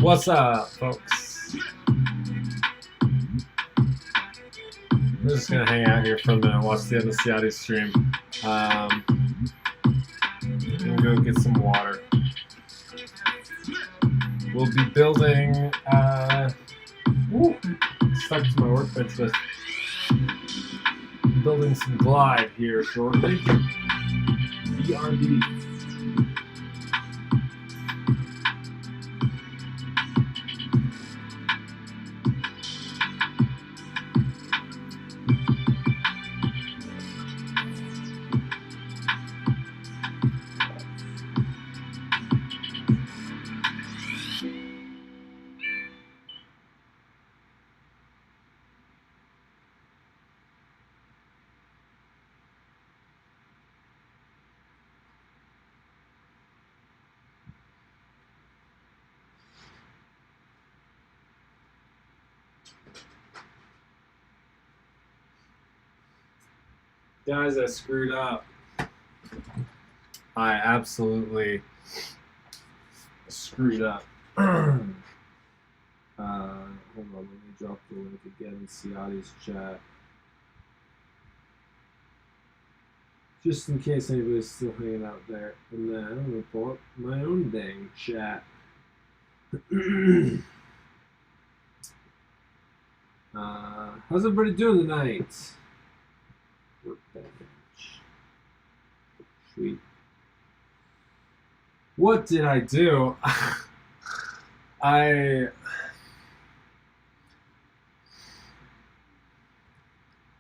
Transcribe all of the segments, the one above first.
What's up, folks? I'm just gonna hang out here for a minute, watch the end of Ciati's stream. I'm gonna go get some water. We'll be building, stuck to my workbench list. Building some glide here shortly. BRB. Guys, I screwed up. I absolutely screwed up. Hold on, let me drop the link again in Ciati's chat. Just in case anybody's still hanging out there. And then I'm going to pull up my own dang chat. How's everybody doing tonight? Workbench. Sweet. What did I do?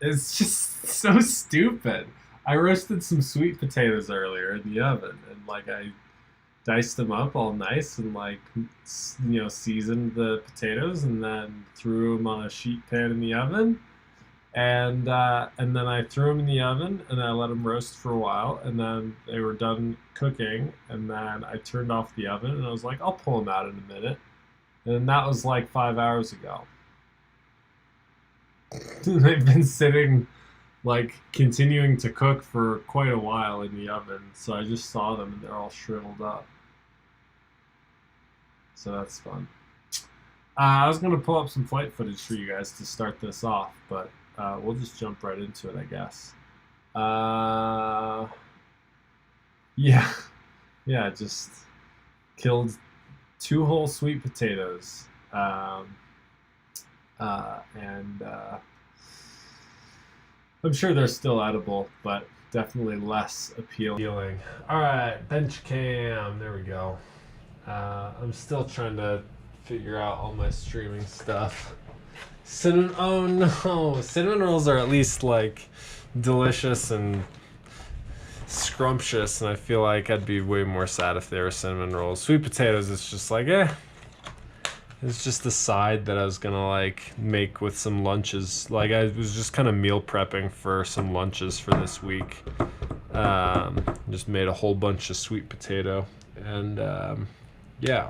It's just so stupid. I roasted some sweet potatoes earlier in the oven, and I diced them up all nice and seasoned the potatoes, and then threw them on a sheet pan in the oven. And then I threw them in the oven, and I let them roast for a while, and then they were done cooking, and then I turned off the oven, and I was like, I'll pull them out in a minute. And that was like 5 hours ago. They've been sitting, continuing to cook for quite a while in the oven, so I just saw them, and they're all shriveled up. So that's fun. I was going to pull up some flight footage for you guys to start this off, but we'll just jump right into it, I guess. Yeah, just killed 2 whole sweet potatoes. And I'm sure they're still edible, but definitely less appealing. Alright, bench cam, there we go. I'm still trying to figure out all my streaming stuff. Oh no, cinnamon rolls are at least delicious and scrumptious, and I feel like I'd be way more sad if they were cinnamon rolls. Sweet potatoes, it's just it's just the side that I was gonna make with some lunches. I was just kind of meal prepping for some lunches for this week. Just made a whole bunch of sweet potato, and yeah.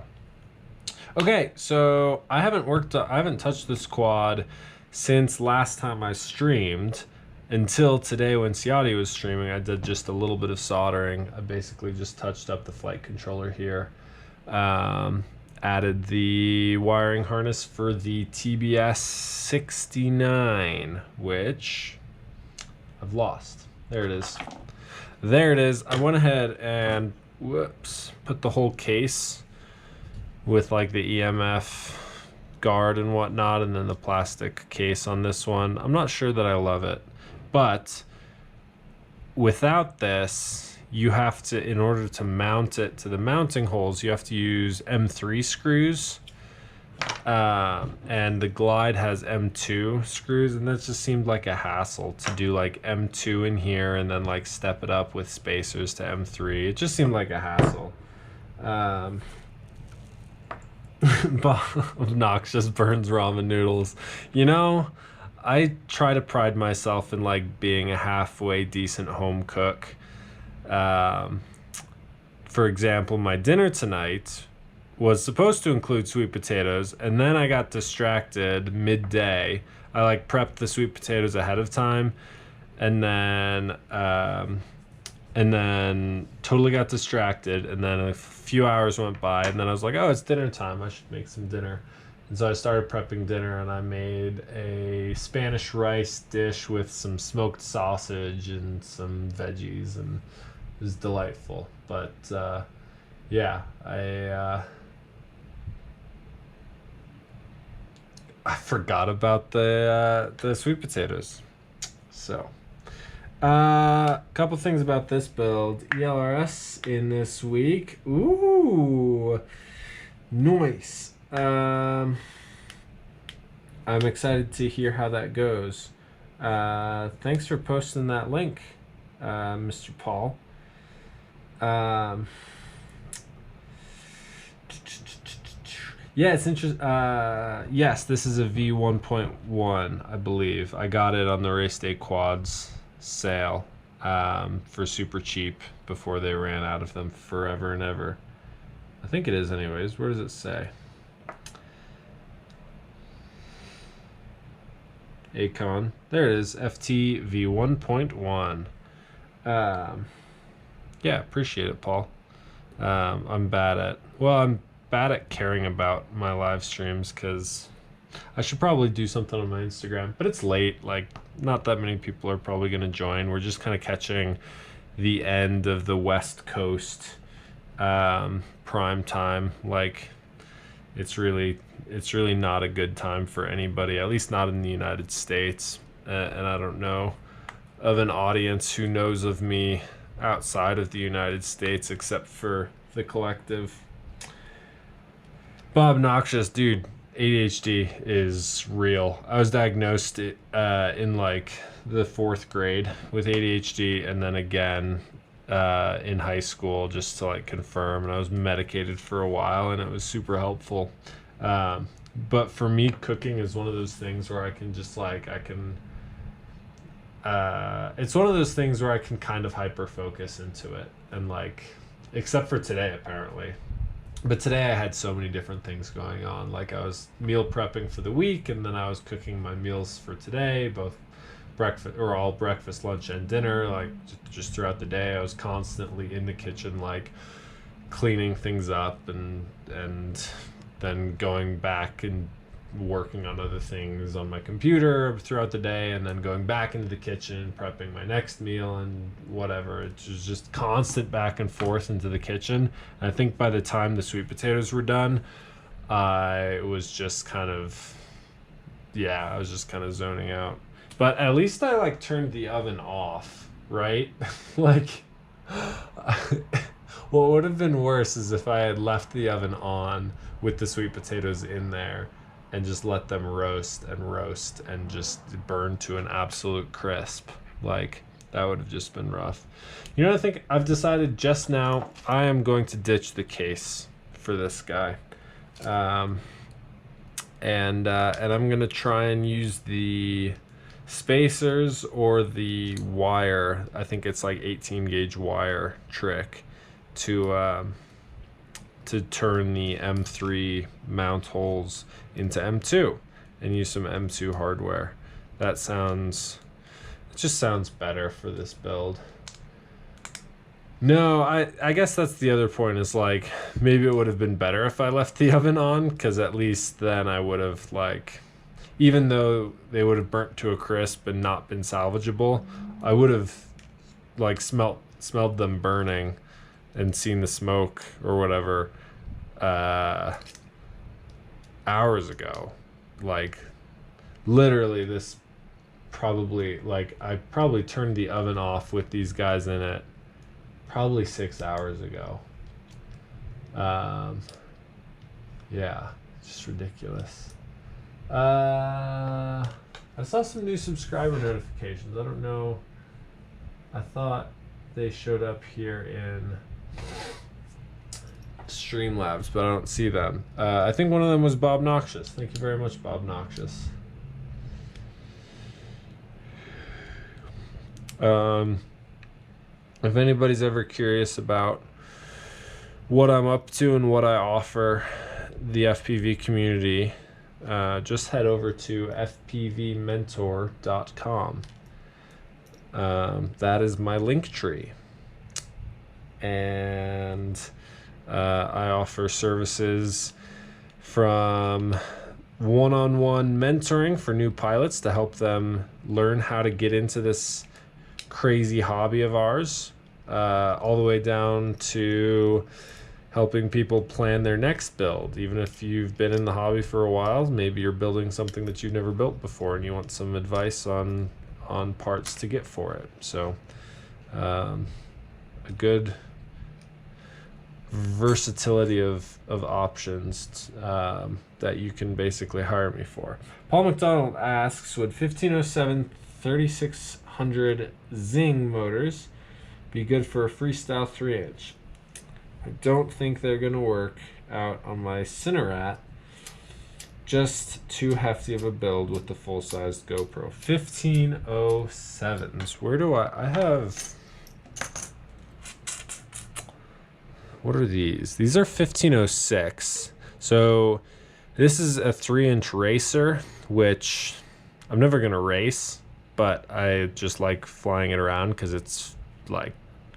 Okay, so I haven't touched this quad since last time I streamed until today when Ciati was streaming. I did just a little bit of soldering. I basically just touched up the flight controller here. Added the wiring harness for the TBS 69, which I've lost. There it is. There it is. I went ahead and, put the whole case with the EMF guard and whatnot, and then the plastic case on this one. I'm not sure that I love it, but without this, you have to, in order to mount it to the mounting holes, you have to use M3 screws, and the Glide has M2 screws, and that just seemed like a hassle to do M2 in here and then step it up with spacers to M3. It just seemed like a hassle. Obnoxious burns ramen noodles. I try to pride myself in being a halfway decent home cook. For example, my dinner tonight was supposed to include sweet potatoes, and then I got distracted midday. I prepped the sweet potatoes ahead of time, and then and then totally got distracted, and then a few hours went by, and then I was like, oh, it's dinner time, I should make some dinner. And so I started prepping dinner, and I made a Spanish rice dish with some smoked sausage and some veggies, and it was delightful. But yeah, I forgot about the sweet potatoes. So couple things about this build. ELRS in this week. Ooh, nice. I'm excited to hear how that goes. Thanks for posting that link, Mr. Paul. Yeah, it's interesting. Yes, this is a V1.1, I believe. I got it on the Race Day Quads sale for super cheap before they ran out of them forever and ever. I think it is anyways. Where does it say? Acon. There it is. FT V1.1. Yeah, appreciate it, Paul. I'm bad at caring about my live streams because I should probably do something on my Instagram, but it's late. Like, not that many people are probably going to join. We're just kind of catching the end of the West Coast prime time. Like, it's really not a good time for anybody, at least not in the United States. And I don't know of an audience who knows of me outside of the United States except for the collective. Bob Noxious, dude, ADHD is real. I was diagnosed in like the 4th grade with ADHD, and then again in high school just to like confirm, and I was medicated for a while, and it was super helpful. But for me, cooking is one of those things where I can just like it's one of those things where I can kind of hyper focus into it, and like, except for today apparently. But today I had so many different things going on. Like, I was meal prepping for the week, and then I was cooking my meals for today, both breakfast, or all breakfast, lunch, and dinner. Like, just throughout the day, I was constantly in the kitchen, like cleaning things up, and then going back and working on other things on my computer throughout the day, and then going back into the kitchen, prepping my next meal and whatever. It was just constant back and forth into the kitchen. And I think by the time the sweet potatoes were done, I was just kind of zoning out. But at least I like turned the oven off, right? Like, what would have been worse is if I had left the oven on with the sweet potatoes in there and just let them roast and just burn to an absolute crisp. Like, that would have just been rough. You know what I think? I've decided just now I am going to ditch the case for this guy. And I'm going to try and use the spacers or the wire. I think it's like 18 gauge wire trick to turn the M3 mount holes into M2 and use some M2 hardware. It just sounds better for this build. No, I guess that's the other point, is like, maybe it would have been better if I left the oven on, because at least then I would have, like, even though they would have burnt to a crisp and not been salvageable, I would have like smelled them burning and seen the smoke or whatever hours ago. Like, literally, this probably, like, I probably turned the oven off with these guys in it probably 6 hours ago. Yeah, just ridiculous. I saw some new subscriber notifications. I don't know. I thought they showed up here in Streamlabs, but I don't see them. I think one of them was Bob Noxious. Thank you very much, Bob Noxious. If anybody's ever curious about what I'm up to and what I offer the FPV community, just head over to fpvmentor.com. That is my link tree. and I offer services from one-on-one mentoring for new pilots to help them learn how to get into this crazy hobby of ours, all the way down to helping people plan their next build. Even if you've been in the hobby for a while, maybe you're building something that you've never built before and you want some advice on parts to get for it. So a good versatility of options that you can basically hire me for. Paul McDonald asks, would 1507 3600 Zing motors be good for a freestyle 3-inch? I don't think they're going to work out on my Cinerat. Just too hefty of a build with the full-sized GoPro. 1507s. Where do I have... What are these? These are 1506. So this is a 3-inch racer, which I'm never going to race, but I just like flying it around because it's like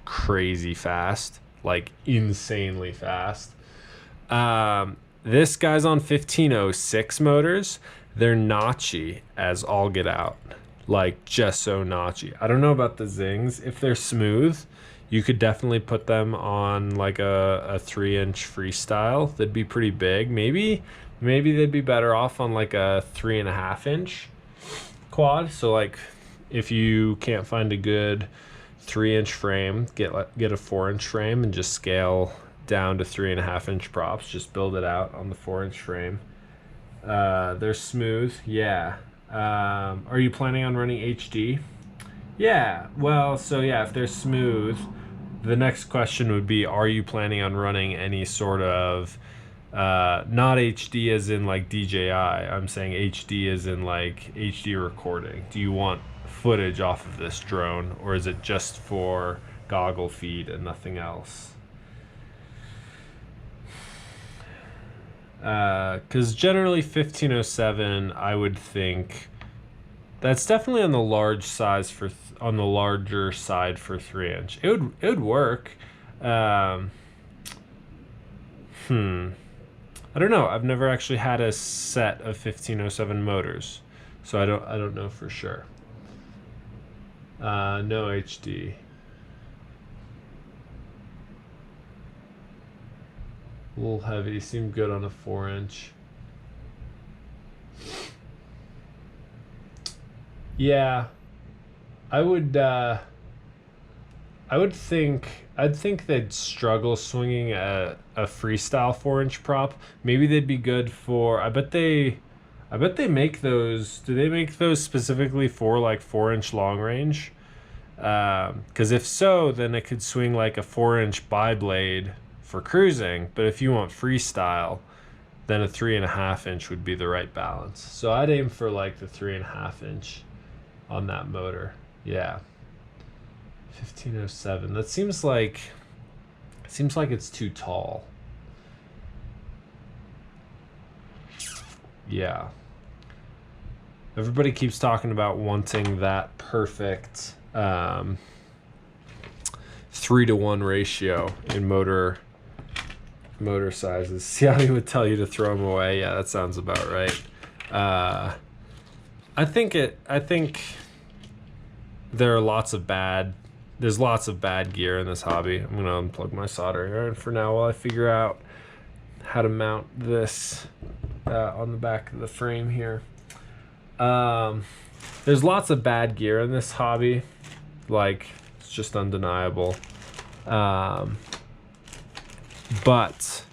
crazy fast, like insanely fast. This guy's on 1506 motors. They're notchy as all get out, like just so notchy. I don't know about the Zings. If they're smooth, you could definitely put them on like a 3-inch freestyle. That'd be pretty big. Maybe they'd be better off on like a 3.5-inch quad. So like if you can't find a good 3-inch frame, get a 4-inch frame and just scale down to 3.5-inch props. Just build it out on the 4-inch frame. They're smooth. Yeah. Are you planning on running HD? Yeah. Well, so yeah, if they're smooth, the next question would be, are you planning on running any sort of not HD as in like DJI? I'm saying HD as in like HD recording. Do you want footage off of this drone, or is it just for goggle feed and nothing else? Because generally 1507, I would think that's definitely on the large size for on the larger side for 3-inch. It would work. I don't know. I've never actually had a set of 1507 motors, so I don't know for sure. No HD. A little heavy. Seemed good on a 4-inch. Yeah, I'd think they'd struggle swinging a freestyle 4-inch prop. Maybe they'd be good for, I bet they make those. Do they make those specifically for like 4-inch long range? Because if so, then it could swing like a 4-inch bi-blade for cruising. But if you want freestyle, then a 3.5-inch would be the right balance. So I'd aim for like the 3.5-inch on that motor. Yeah. 1507. That seems like it's too tall. Yeah. Everybody keeps talking about wanting that perfect 3-to-1 ratio in motor sizes. Siani would tell you to throw them away. Yeah, that sounds about right. I think there's lots of bad gear in this hobby. I'm gonna unplug my soldering iron for now while I figure out how to mount this on the back of the frame here. There's lots of bad gear in this hobby, like it's just undeniable. But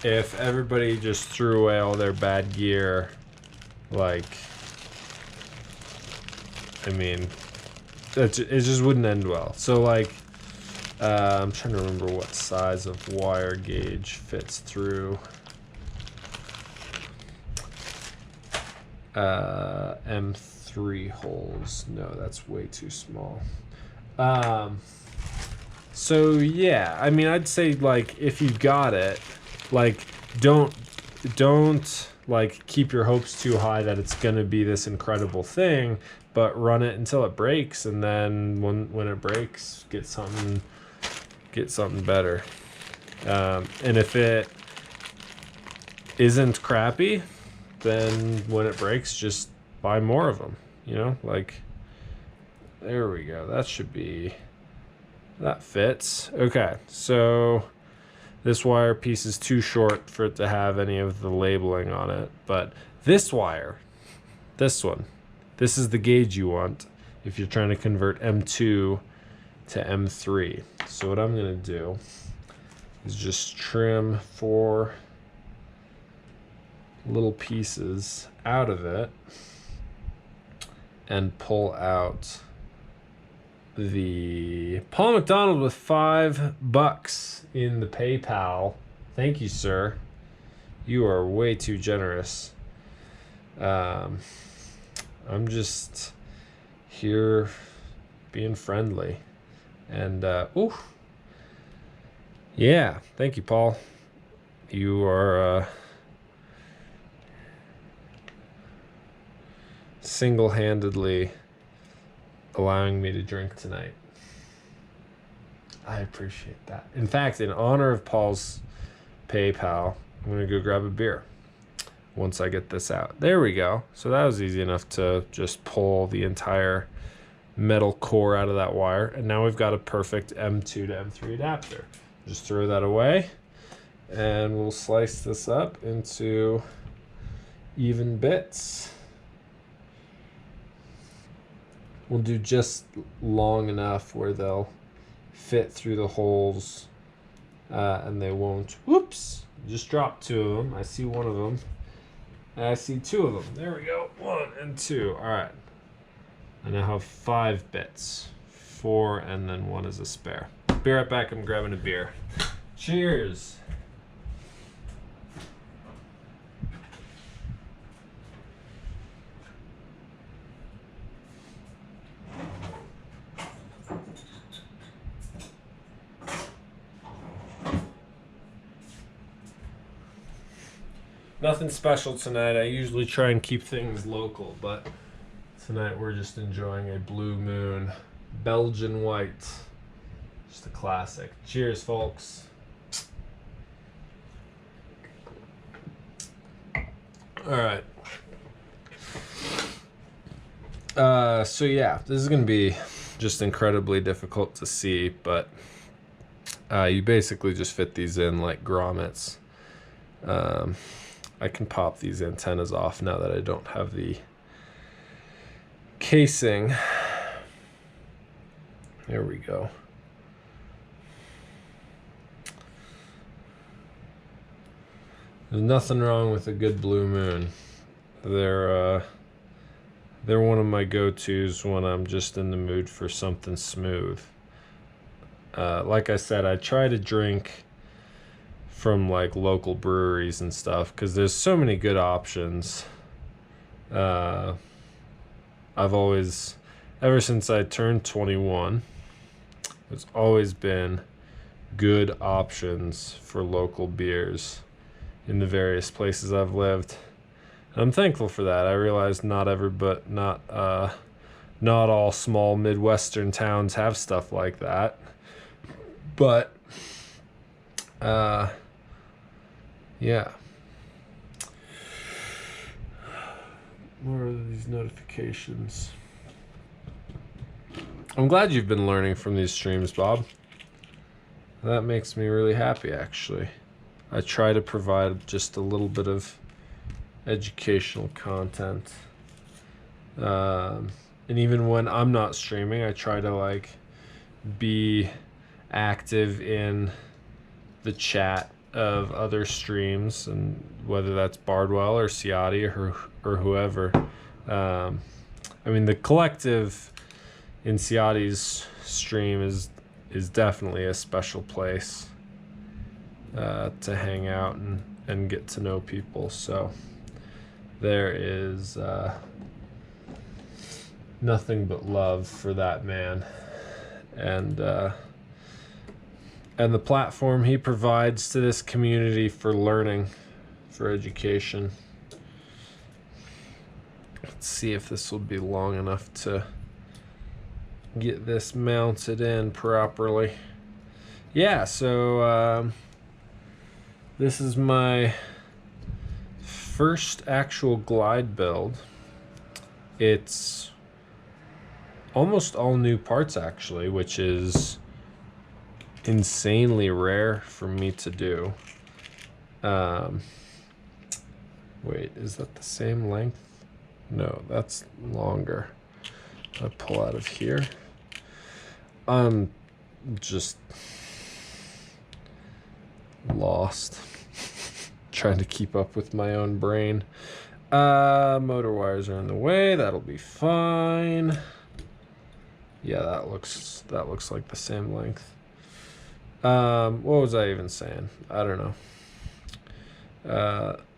if everybody just threw away all their bad gear, like, I mean, it just wouldn't end well. So like, I'm trying to remember what size of wire gauge fits through. M3 holes. No, that's way too small. So yeah, I mean, I'd say like if you've got it, like don't like keep your hopes too high that it's gonna be this incredible thing, but run it until it breaks, and then when it breaks, get something get something better. And if it isn't crappy, then when it breaks, just buy more of them, you know, like, there we go. That should be, that fits. Okay, so this wire piece is too short for it to have any of the labeling on it, but this wire, this one, this is the gauge you want if you're trying to convert M2 to M3. So what I'm gonna do is just trim 4 little pieces out of it and pull out the Paul McDonald with $5 in the PayPal. Thank you, sir. You are way too generous. I'm just here being friendly. And, ooh. Yeah, thank you, Paul. You are single-handedly allowing me to drink tonight. I appreciate that. In fact, in honor of Paul's PayPal, I'm gonna go grab a beer once I get this out. There we go. So that was easy enough to just pull the entire metal core out of that wire, and now we've got a perfect M2 to M3 adapter. Just throw that away, and we'll slice this up into even bits. We'll do just long enough where they'll fit through the holes, and they won't. Whoops! Just dropped 2 of them. I see 1 of them. And I see 2 of them. There we go. 1 and 2. All right. I now have 5 bits. 4, and then 1 is a spare. Be right back. I'm grabbing a beer. Cheers. Nothing special tonight. I usually try and keep things local, but tonight we're just enjoying a Blue Moon Belgian white. Just a classic. Cheers, folks. All right. So yeah, this is gonna be just incredibly difficult to see, but you basically just fit these in like grommets. I can pop these antennas off now that I don't have the casing. There we go. There's nothing wrong with a good Blue Moon. They're one of my go-tos when I'm just in the mood for something smooth. Like I said, I try to drink from like local breweries and stuff because there's so many good options. I've always, ever since I turned 21, there's always been good options for local beers in the various places I've lived. And I'm thankful for that. I realize not all small Midwestern towns have stuff like that. But yeah. What are these notifications? I'm glad you've been learning from these streams, Bob. That makes me really happy, actually. I try to provide just a little bit of educational content. And even when I'm not streaming, I try to like be active in the chat of other streams, and whether that's Bardwell or Ciotti or whoever. I mean, the collective in Ciotti's stream is definitely a special place to hang out and get to know people. So there is nothing but love for that man, and the platform he provides to this community for learning, for education. Let's see if this will be long enough to get this mounted in properly. Yeah, so this is my first actual glide build. It's almost all new parts actually, which is insanely rare for me to do. Wait, is that the same length? No, that's longer. I pull out of here. I'm just lost trying to keep up with my own brain. Motor wires are in the way. That'll be fine. Yeah, that looks like the same length. What was I even saying? I don't know.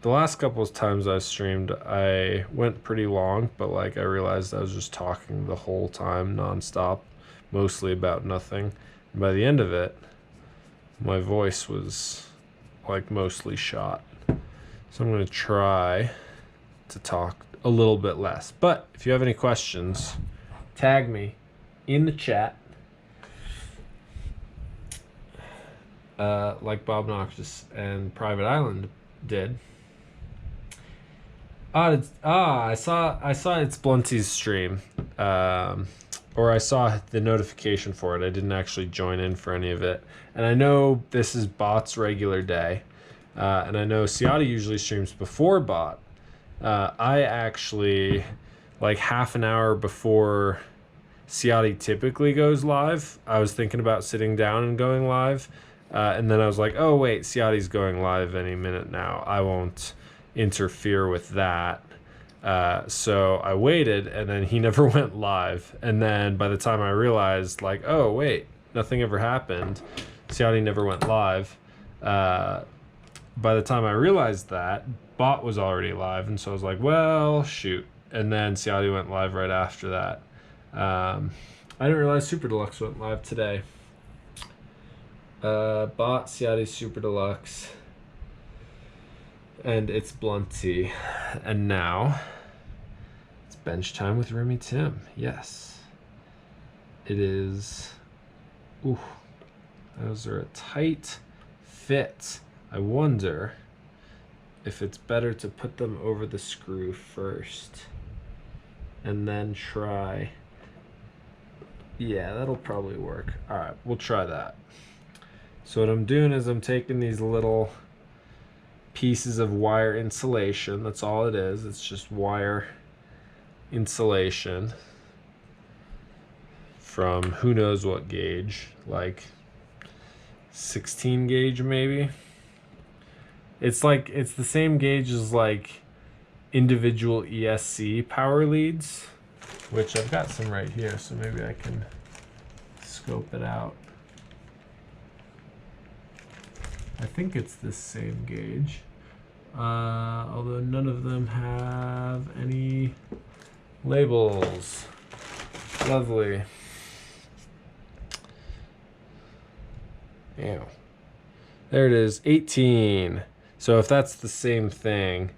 The last couple of times I streamed, I went pretty long, but like I realized I was just talking the whole time nonstop, mostly about nothing. And by the end of it, my voice was like mostly shot. So I'm going to try to talk a little bit less. But if you have any questions, tag me in the chat. Like Bob Noxious and Private Island did. I saw it's Blunty's stream, or I saw the notification for it. I didn't actually join in for any of it, and I know this is Bot's regular day, and I know Ciati usually streams before Bot. I actually, like half an hour before Ciati typically goes live, I was thinking about sitting down and going live, and then I was like, oh wait, Ciati's going live any minute now. I won't interfere with that. So I waited, and then he never went live. And then by the time I realized, like, oh wait, nothing ever happened, Ciati never went live. By the time I realized that, Bot was already live, and so I was like, well, shoot. And then Ciati went live right after that. I didn't realize Super Deluxe went live today. Bot, Ciati, Super Deluxe, and it's Blunty. And now it's bench time with Remy Tim. Yes, it is. Ooh, those are a tight fit. I wonder if it's better to put them over the screw first and then try. Yeah, that'll probably work. All right, we'll try that. So what I'm doing is I'm taking these little pieces of wire insulation. That's all it is. It's just wire insulation from who knows what gauge, like 16 gauge maybe. It's the same gauge as like individual ESC power leads, which I've got some right here, so maybe I can scope it out. I think it's the same gauge, although none of them have any labels. Lovely. Ew. There it is, 18. So if that's the same thing,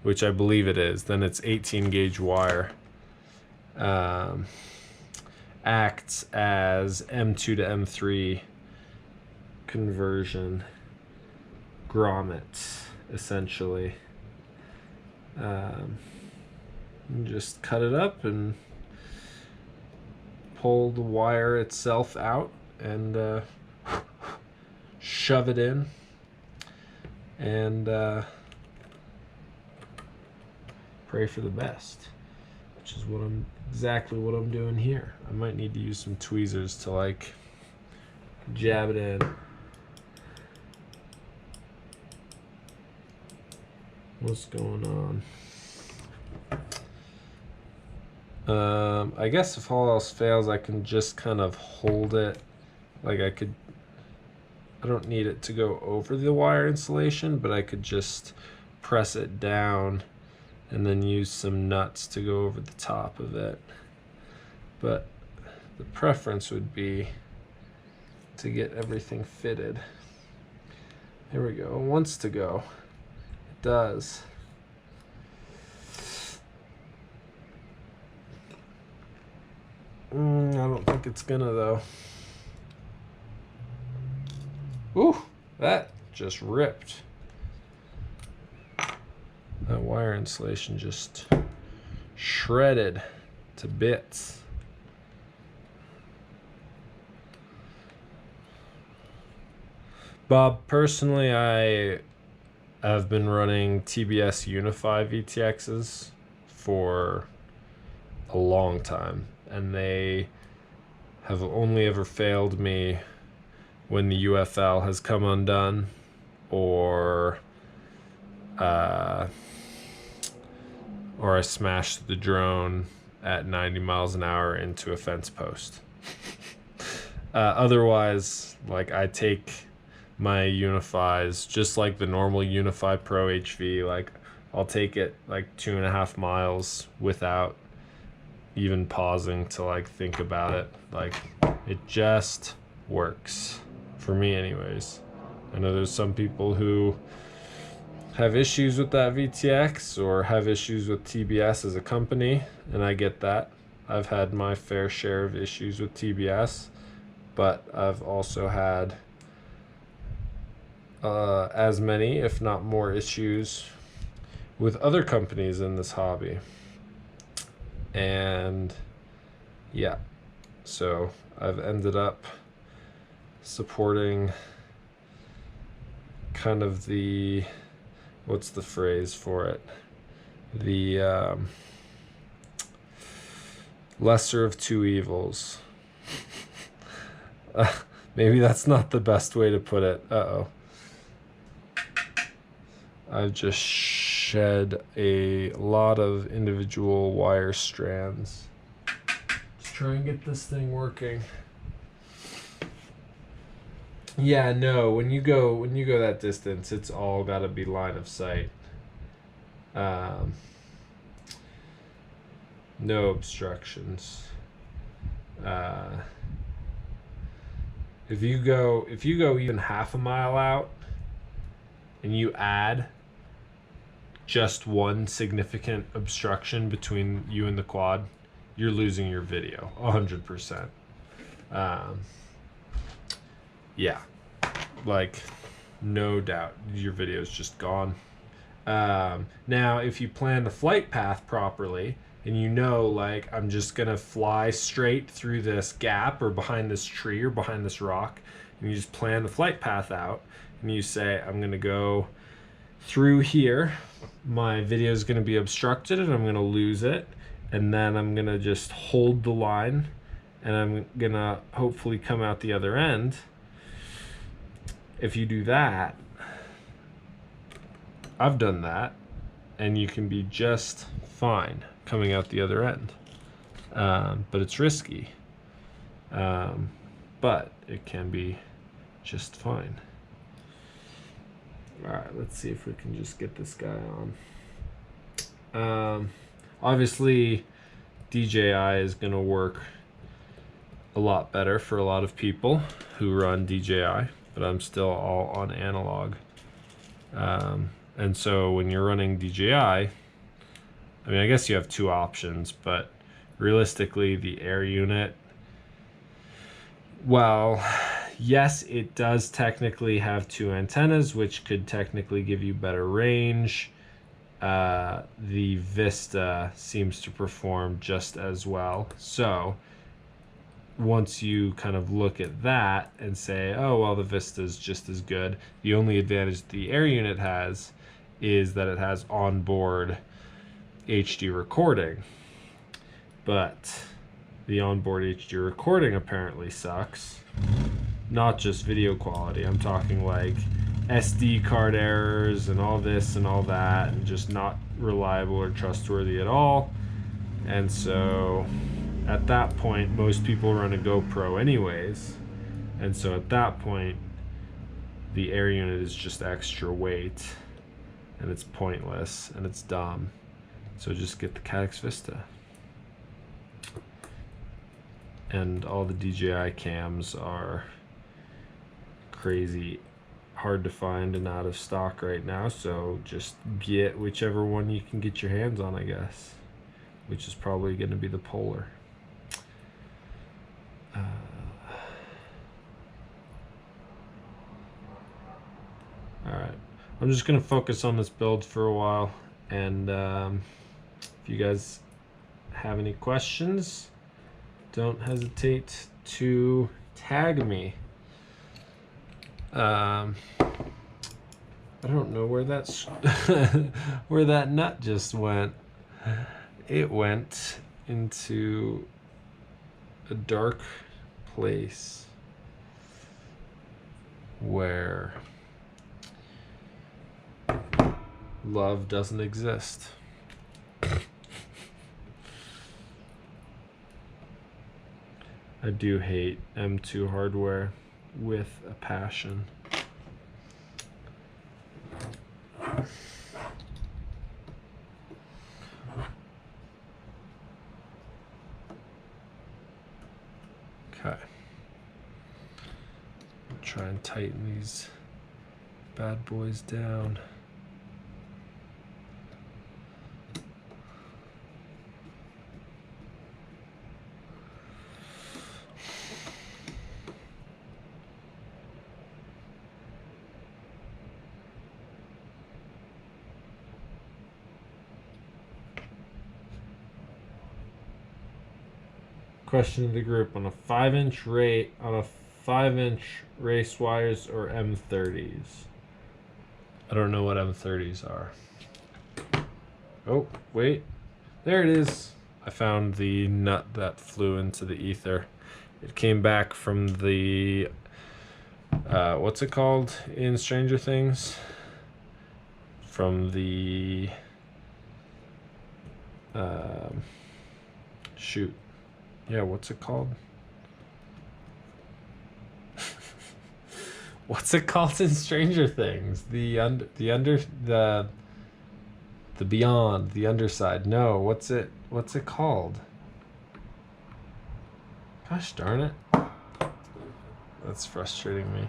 which I believe it is, then it's 18 gauge wire. Acts as M2 to M3 conversion grommets, essentially. Just cut it up and pull the wire itself out and shove it in, and pray for the best, which is exactly what I'm doing here. I might need to use some tweezers to like jab it in. What's going on? I guess if all else fails, I can just kind of hold it. Like I don't need it to go over the wire insulation, but I could just press it down and then use some nuts to go over the top of it. But the preference would be to get everything fitted. Here we go. It wants to go. It does. I don't think it's gonna though. Ooh, that just ripped. That wire insulation just shredded to bits. Bob, personally, I have been running TBS Unify VTXs for a long time, and they have only ever failed me when the UFL has come undone, or I smashed the drone at 90 miles an hour into a fence post. Otherwise, like, I take my Unifies just like the normal Unify Pro HV. Like, I'll take it like 2.5 miles without even pausing to like think about it. Like, it just works for me anyways. I know there's some people who have issues with that VTX or have issues with TBS as a company, and I get that. I've had my fair share of issues with TBS, but I've also had as many, if not more, issues with other companies in this hobby. And yeah, so I've ended up supporting kind of the, what's the phrase for it? The lesser of two evils. Maybe that's not the best way to put it. Uh-oh. I've just shed a lot of individual wire strands. Let's try and get this thing working. Yeah, no, when you go that distance, it's all got to be line of sight. No obstructions. If you go even half a mile out and you add just one significant obstruction between you and the quad, you're losing your video 100%. Yeah, like, no doubt your video is just gone. Now, if you plan the flight path properly and you know, like, I'm just gonna fly straight through this gap or behind this tree or behind this rock, and you just plan the flight path out and you say, I'm gonna go through here, my video is going to be obstructed and I'm going to lose it, and then I'm going to just hold the line and I'm going to hopefully come out the other end. If you do that, I've done that, and you can be just fine coming out the other end. But it's risky, but it can be just fine. All right, let's see if we can just get this guy on. Obviously, DJI is going to work a lot better for a lot of people who run DJI, but I'm still all on analog. And so when you're running DJI, I mean, I guess you have two options, but realistically, the air unit, well, yes, it does technically have two antennas, which could technically give you better range. The Vista seems to perform just as well. So once you kind of look at that and say, oh, well, the Vista is just as good, the only advantage the air unit has is that it has onboard HD recording. But the onboard HD recording apparently sucks. Not just video quality, I'm talking like SD card errors and all this and all that, and just not reliable or trustworthy at all. And so at that point, most people run a GoPro anyways, and so at that point the air unit is just extra weight and it's pointless and it's dumb. So just get the Caddx Vista. And all the DJI cams are crazy hard to find and out of stock right now, so just get whichever one you can get your hands on, I guess, which is probably going to be the Polar. I'm just gonna focus on this build for a while, and if you guys have any questions, don't hesitate to tag me. I don't know where that's where that nut just went. It went into a dark place where love doesn't exist. I do hate M2 hardware with a passion. Okay. Try and tighten these bad boys down. Question of the group: on a 5-inch race wires or M30s? I don't know what M30s are. Oh, wait. There it is. I found the nut that flew into the ether. It came back from the what's it called in Stranger Things? From the shoot. Yeah, what's it called? What's it called in Stranger Things? The beyond, the underside. No, what's it called? Gosh darn it. That's frustrating me.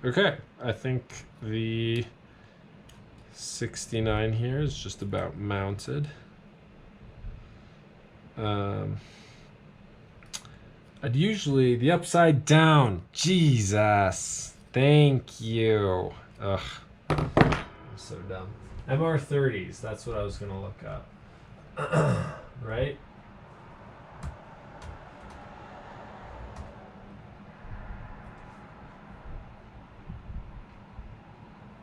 Okay, I think the 69 here is just about mounted. I'd usually the upside down. Jesus, thank you. Ugh, I'm so dumb. MR30s. That's what I was gonna look up. Right.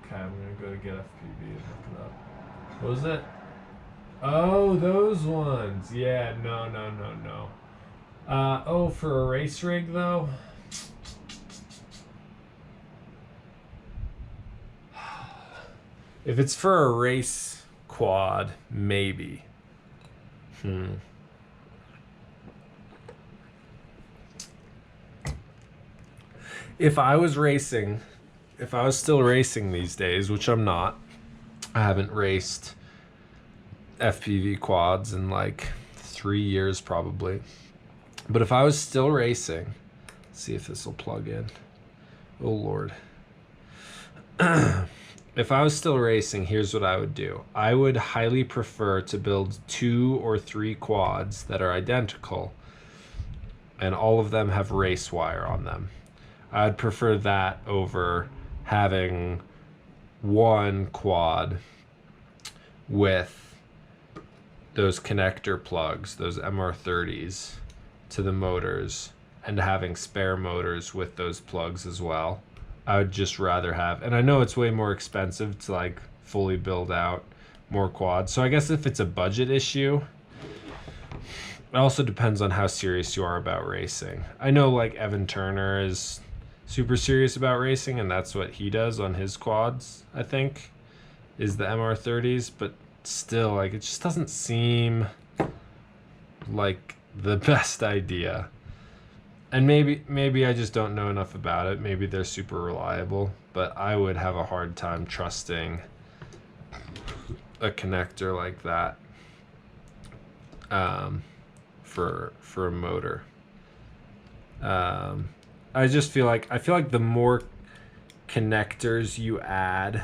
Okay, I'm gonna go to get FPV and look it up. What was it? Oh, those ones. Yeah, no. Oh, for a race rig though? If it's for a race quad, maybe. If I was still racing these days, which I'm not, I haven't raced FPV quads in like 3 years probably. But if I was still racing, let's see if this will plug in. Oh Lord. If I was still racing, here's what I would do. I would highly prefer to build 2 or 3 quads that are identical and all of them have race wire on them. I'd prefer that over having one quad with those connector plugs, those MR30s to the motors, and having spare motors with those plugs as well. I would just rather have, and I know it's way more expensive to like fully build out more quads. So I guess if it's a budget issue, it also depends on how serious you are about racing. I know like Evan Turner is super serious about racing, and that's what he does on his quads, I think, is the MR30s, but still, like, it just doesn't seem like the best idea. And maybe I just don't know enough about it. Maybe they're super reliable, but I would have a hard time trusting a connector like that for a motor. I just feel like the more connectors you add,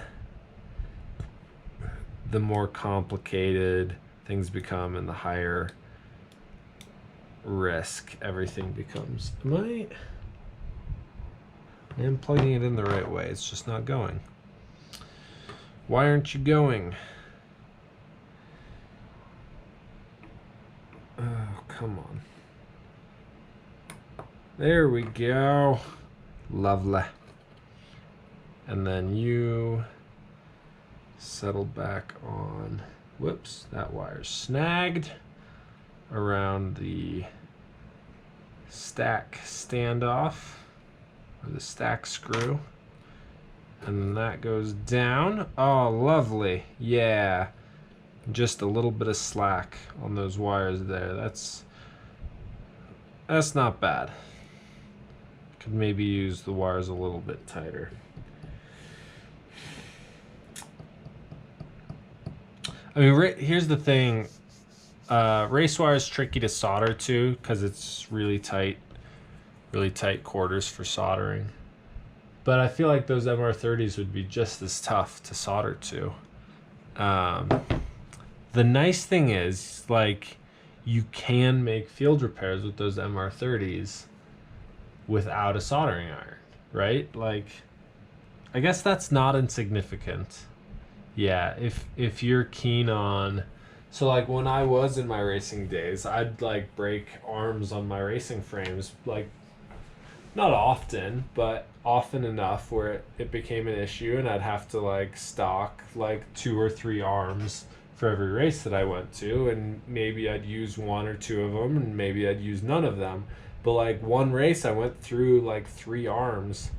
the more complicated things become and the higher risk everything becomes. I am plugging it in the right way. It's just not going. Why aren't you going? Oh, come on. There we go. Lovely. And then you settle back on, whoops, that wire's snagged around the stack standoff, or the stack screw. And then that goes down. Oh, lovely. Yeah. Just a little bit of slack on those wires there. That's not bad. Could maybe use the wires a little bit tighter. I mean, here's the thing. Race wire is tricky to solder to because it's really tight quarters for soldering. But I feel like those MR30s would be just as tough to solder to. The nice thing is, like, you can make field repairs with those MR30s without a soldering iron, right? Like, I guess that's not insignificant. Yeah, if you're keen on, so like when I was in my racing days, I'd like break arms on my racing frames, like not often, but often enough where it became an issue, and I'd have to like stock like 2 or 3 arms for every race that I went to, and maybe I'd use 1 or 2 of them, and maybe I'd use none of them. But like one race I went through like 3 arms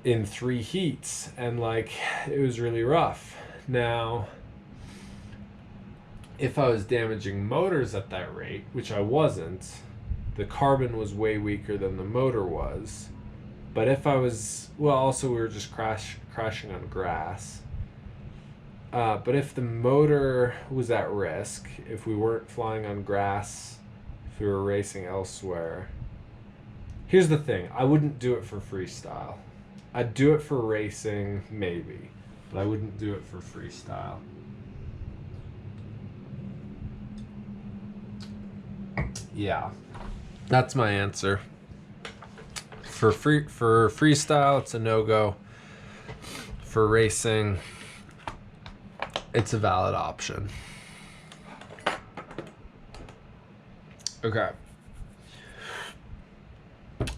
in 3 heats, and like it was really rough. Now, if I was damaging motors at that rate, which I wasn't, the carbon was way weaker than the motor was. But if I was, well, also we were just crashing on grass. But if the motor was at risk, if we weren't flying on grass, if we were racing elsewhere, here's the thing, I wouldn't do it for freestyle. I'd do it for racing, maybe, but I wouldn't do it for freestyle. Yeah, that's my answer. For freestyle, it's a no-go. For racing, it's a valid option. Okay.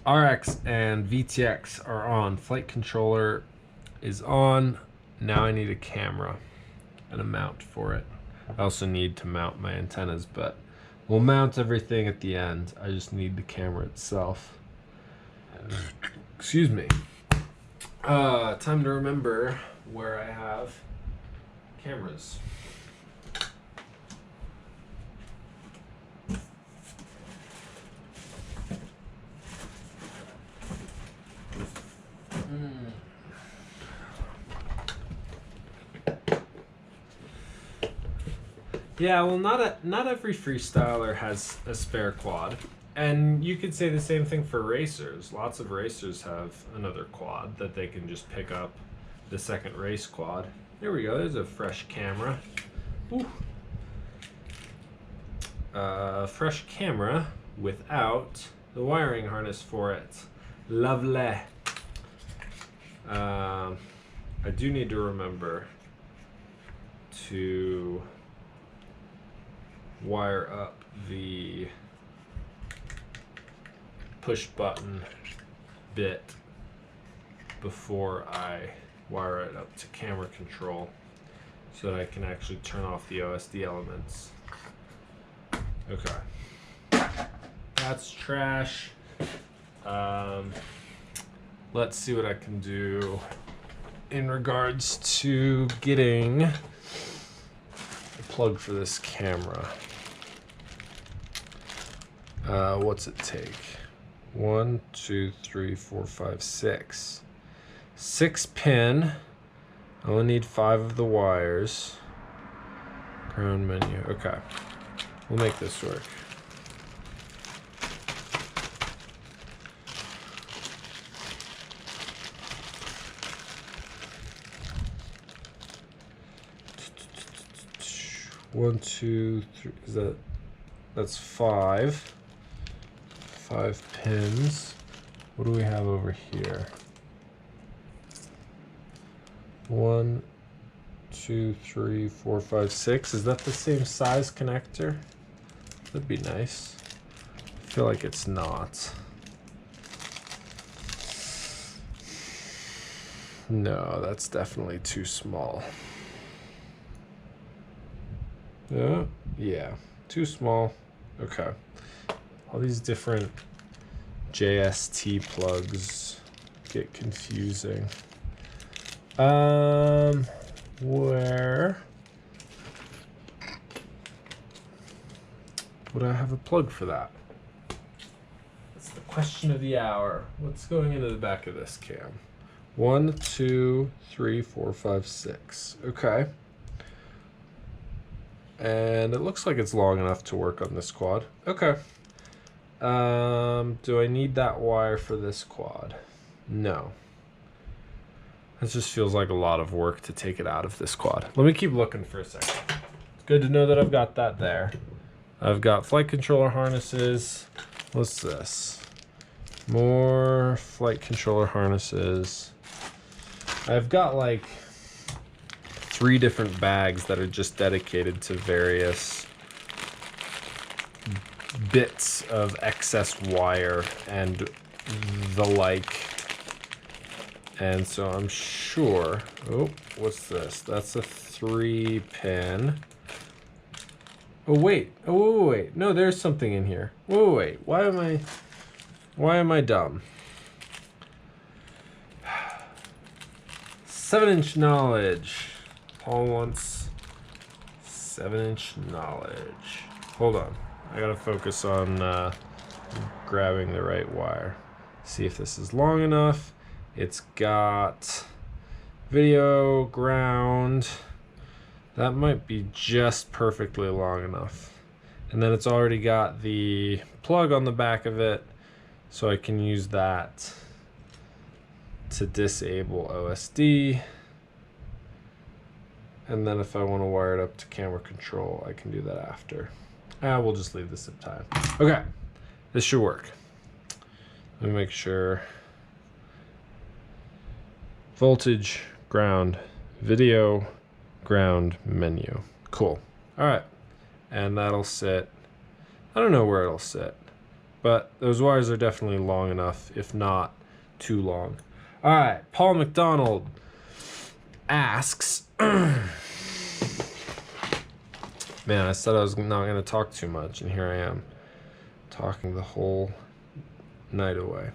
RX and VTX are on. Flight controller is on. Now I need a camera and a mount for it. I also need to mount my antennas, but we'll mount everything at the end. I just need the camera itself. Excuse me. Time to remember where I have cameras. Yeah, well, not every freestyler has a spare quad, and you could say the same thing for racers. Lots of racers have another quad that they can just pick up the second race quad. There we go. There's a fresh camera. Ooh. Fresh camera without the wiring harness for it. Lovely. I do need to remember to wire up the push button bit before I wire it up to camera control so that I can actually turn off the OSD elements. Okay, that's trash. Let's see what I can do in regards to getting a plug for this camera. What's it take? 1, 2, 3, 4, 5, 6. 6 pin. I only need 5 of the wires. Ground menu. Okay. We'll make this work. One, two, three. That's 5. 5 pins. What do we have over here? 1, 2, 3, 4, 5, 6. Is that the same size connector? That'd be nice. I feel like it's not. No, that's definitely too small. Yeah, too small. Okay. All these different JST plugs get confusing. Where would I have a plug for that? That's the question of the hour. What's going into the back of this cam? 1, 2, 3, 4, 5, 6. Okay. And it looks like it's long enough to work on this quad. Okay. Do I need that wire for this quad? No. It just feels like a lot of work to take it out of this quad. Let me keep looking for a second. It's good to know that I've got that there. I've got flight controller harnesses. What's this? More flight controller harnesses. I've got like 3 different bags that are just dedicated to various bits of excess wire and the like. And so I'm sure, oh, what's this? That's a 3-pin. Oh wait, no, there's something in here. Whoa, wait, why am I dumb? 7-inch knowledge. Paul wants 7-inch knowledge. Hold on, I gotta focus on grabbing the right wire. See if this is long enough. It's got video, ground. That might be just perfectly long enough. And then it's already got the plug on the back of it, so I can use that to disable OSD. And then if I want to wire it up to camera control, I can do that after. We'll just leave this at time. Okay, this should work. Let me make sure. Voltage, ground, video, ground, menu. Cool. All right. And that'll sit, I don't know where it'll sit, but those wires are definitely long enough, if not too long. All right. Paul McDonald asks, man, I said I was not going to talk too much, and here I am talking the whole night away.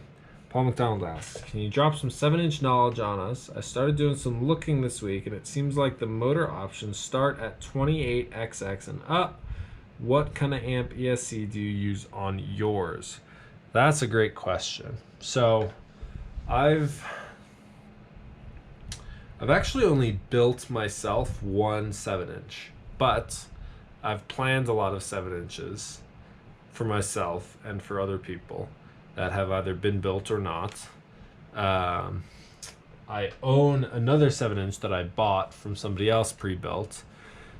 Paul McDonald asks, can you drop some 7-inch knowledge on us? I started doing some looking this week, and it seems like the motor options start at 28XX and up. What kind of amp ESC do you use on yours? That's a great question. So I've actually only built myself one 7-inch, but I've planned a lot of 7-inches for myself and for other people that have either been built or not. I own another 7-inch that I bought from somebody else pre-built.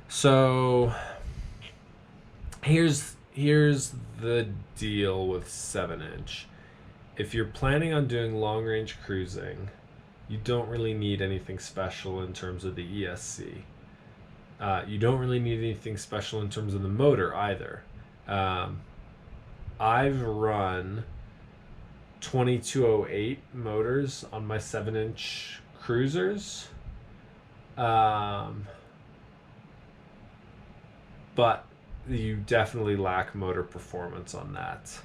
So here's the deal with 7-inch. If you're planning on doing long-range cruising, you don't really need anything special in terms of the ESC. You don't really need anything special in terms of the motor either. I've run 2208 motors on my 7-inch cruisers, but you definitely lack motor performance on that.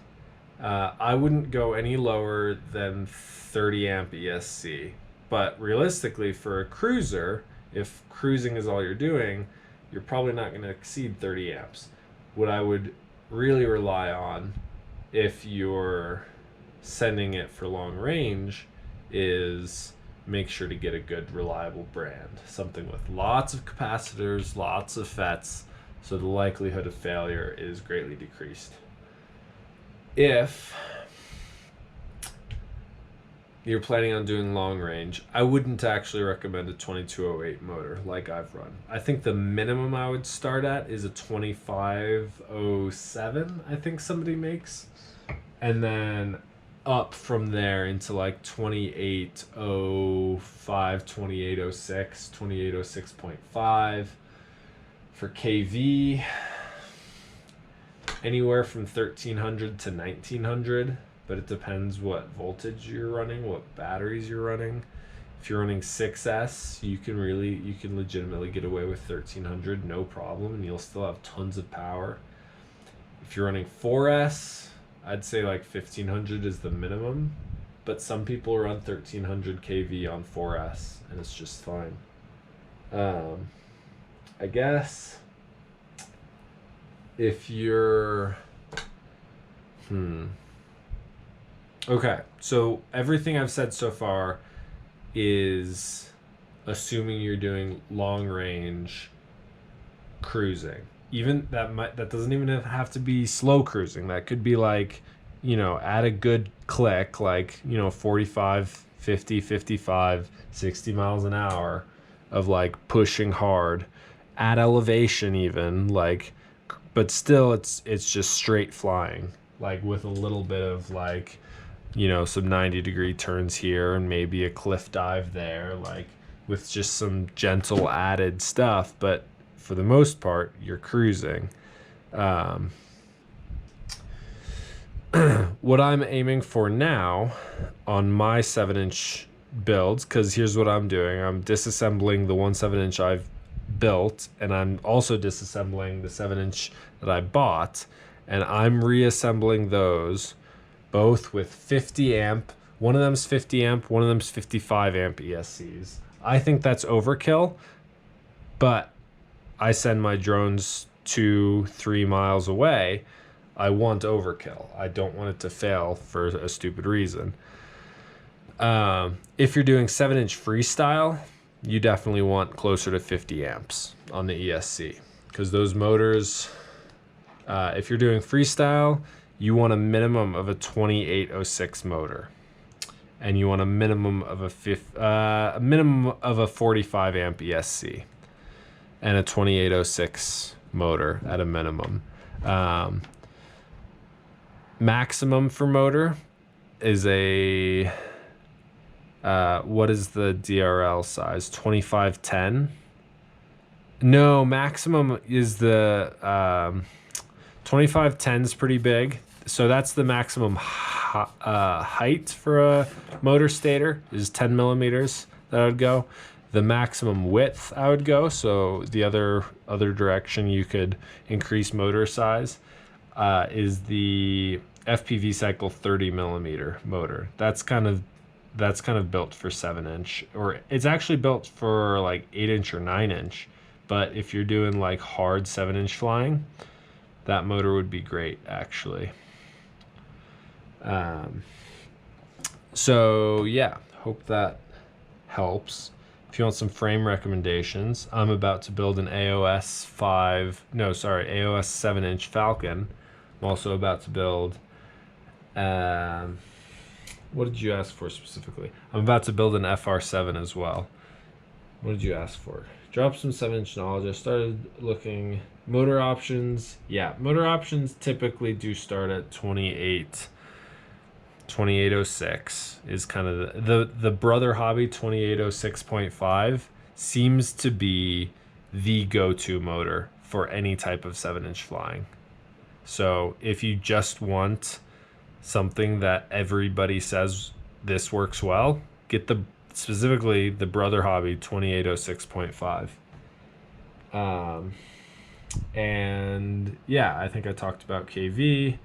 I wouldn't go any lower than 30 amp ESC, but realistically for a cruiser, if cruising is all you're doing, you're probably not going to exceed 30 amps. What I would really rely on if you're sending it for long range is make sure to get a good reliable brand, something with lots of capacitors, lots of FETs, so the likelihood of failure is greatly decreased. If you're planning on doing long range, I wouldn't actually recommend a 2208 motor like I've run. I think the minimum I would start at is a 2507, I think somebody makes. And then up from there into like 2805, 2806, 2806.5 for KV, anywhere from 1300 to 1900, but it depends what voltage you're running, what batteries you're running. If you're running 6S, you can legitimately get away with 1300, no problem, and you'll still have tons of power. If you're running 4S, I'd say like 1500 is the minimum, but some people run 1300 kV on 4S, and it's just fine. I guess if you're okay, so everything I've said so far is assuming you're doing long range cruising. Even that doesn't even have to be slow cruising. That could be like, at a good click, like, 45, 50, 55, 60 miles an hour of like pushing hard at elevation even, like, but still it's just straight flying, like with a little bit of like, some 90-degree turns here and maybe a cliff dive there, like with just some gentle added stuff, but for the most part, you're cruising. What I'm aiming for now on my 7-inch builds, because here's what I'm doing. I'm disassembling the 1/7-inch I've built, and I'm also disassembling the 7-inch that I bought, and I'm reassembling those both with 50 amp. One of them's 50 amp, one of them's 55 amp ESCs. I think that's overkill, but I send my drones 2-3 miles away. I want overkill. I don't want it to fail for a stupid reason. If you're doing 7-inch freestyle, you definitely want closer to 50 amps on the ESC, because those motors, if you're doing freestyle, you want a minimum of a 2806 motor, and you want a minimum of a 45 amp ESC, and a 2806 motor at a minimum. Maximum for motor is a what is the DRL size? 2510. No, maximum is the 2510 is pretty big. So that's the maximum height for a motor stator is 10 millimeters that I would go. The maximum width I would go, so the other direction you could increase motor size, is the FPV cycle 30 millimeter motor. That's kind of built for 7-inch, or it's actually built for like 8-inch or 9-inch. But if you're doing like hard 7-inch flying, that motor would be great actually. So yeah, hope that helps. If you want some frame recommendations, I'm about to build an AOS 7-inch Falcon. I'm also about to build, what did you ask for specifically? I'm about to build an FR7 as well. What did you ask for? Drop some 7-inch knowledge. I started looking motor options. Yeah, motor options typically do start at 2806 is kind of the Brother Hobby 2806.5 seems to be the go-to motor for any type of 7-inch flying. So if you just want something that everybody says this works well, get specifically the Brother Hobby 2806.5. And yeah, I think I talked about KV,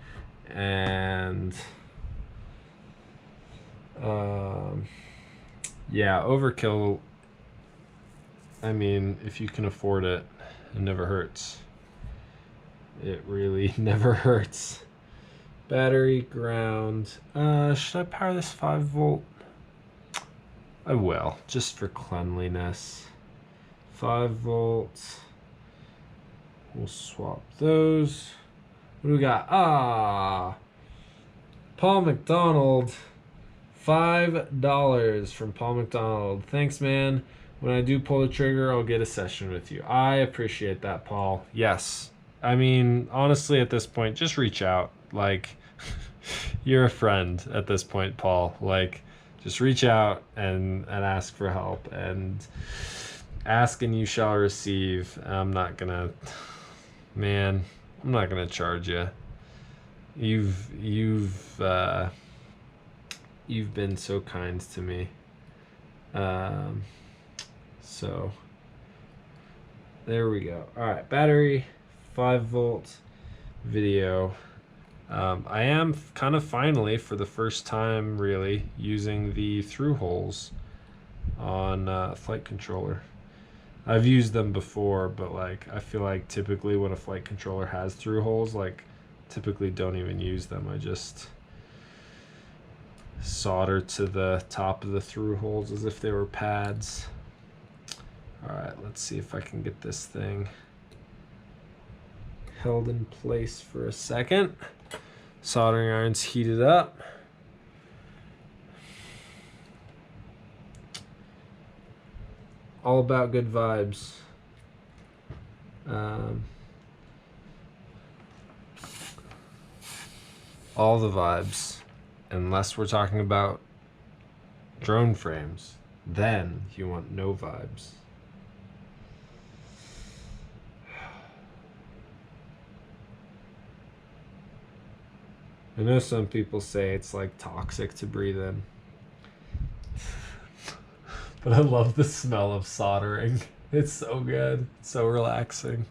and yeah, overkill, I mean, if you can afford it, it never hurts. It really never hurts. Battery, ground. Should I power this 5-volt? I will, just for cleanliness. 5 volts. We'll swap those. What do we got? Paul McDonald. $5 from Paul McDonald. Thanks, man. When I do pull the trigger, I'll get a session with you. I appreciate that, Paul. Yes. I mean, honestly, at this point, just reach out. Like, You're a friend at this point, Paul. Like, just reach out and ask for help, and ask and you shall receive. I'm not gonna, man, I'm not gonna charge you. You've been so kind to me. So there we go. All right, battery, 5-volt, video. I am kind of finally, for the first time really, using the through holes on flight controller. I've used them before, but like I feel like typically when a flight controller has through holes, like typically don't even use them. I just solder to the top of the through holes as if they were pads. All right, let's see if I can get this thing held in place for a second. Soldering iron's heated up. All about good vibes. All the vibes. Unless we're talking about drone frames, then you want no vibes. I know some people say it's like toxic to breathe in. But I love the smell of soldering. It's so good. It's so relaxing.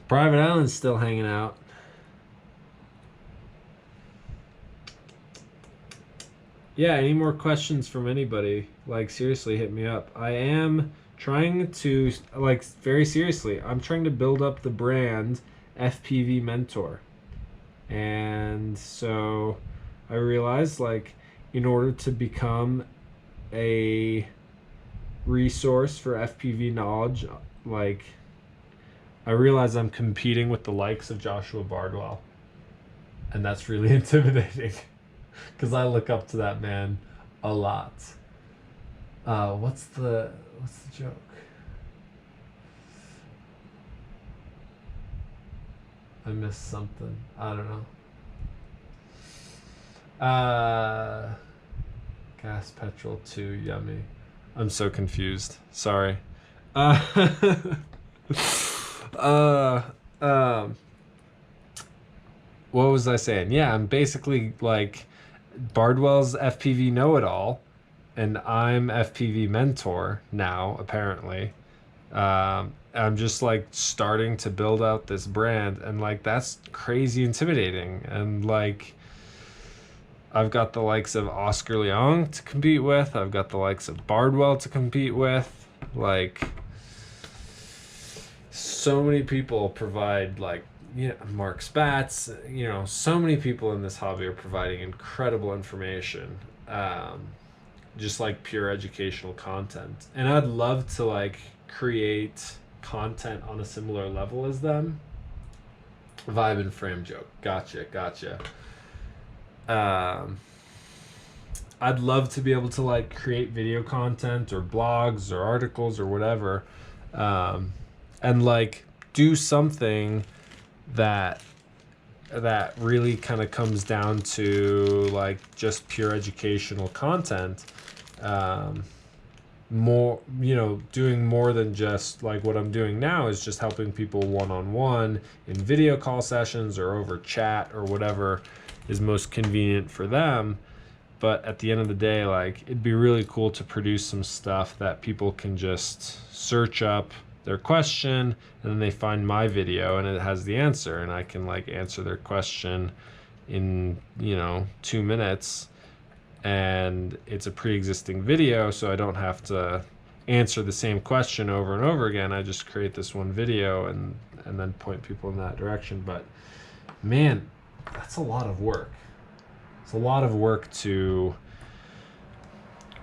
Private Island's still hanging out. Yeah, any more questions from anybody? Like, seriously, hit me up. I am trying to, like, very seriously, I'm trying to build up the brand FPV Mentor. And so I realized, like, in order to become a resource for FPV knowledge, like, I realize I'm competing with the likes of Joshua Bardwell. And that's really intimidating. Because I look up to that man a lot. What's the joke? I missed something. I don't know. Gas petrol 2, yummy. I'm so confused. Sorry. What was I saying? Yeah, I'm basically like Bardwell's FPV know-it-all, and I'm FPV mentor now, apparently. I'm just like starting to build out this brand, and like that's crazy intimidating. And like I've got the likes of Oscar Leong to compete with. I've got the likes of Bardwell to compete with. Like so many people provide, like, you know, Mark Spatz, you know, so many people in this hobby are providing incredible information, just like pure educational content. And I'd love to like create content on a similar level as them. Vibe and frame joke. Gotcha. I'd love to be able to like create video content or blogs or articles or whatever, and like do something that really kind of comes down to like just pure educational content, more, you know, doing more than just like what I'm doing now is just helping people one-on-one in video call sessions or over chat or whatever is most convenient for them. But at the end of the day, like, it'd be really cool to produce some stuff that people can just search up their question, and then they find my video and it has the answer, and I can like answer their question in, you know, 2 minutes, and it's a pre-existing video, so I don't have to answer the same question over and over again. I just create this one video and then point people in that direction. But man, that's a lot of work. It's a lot of work to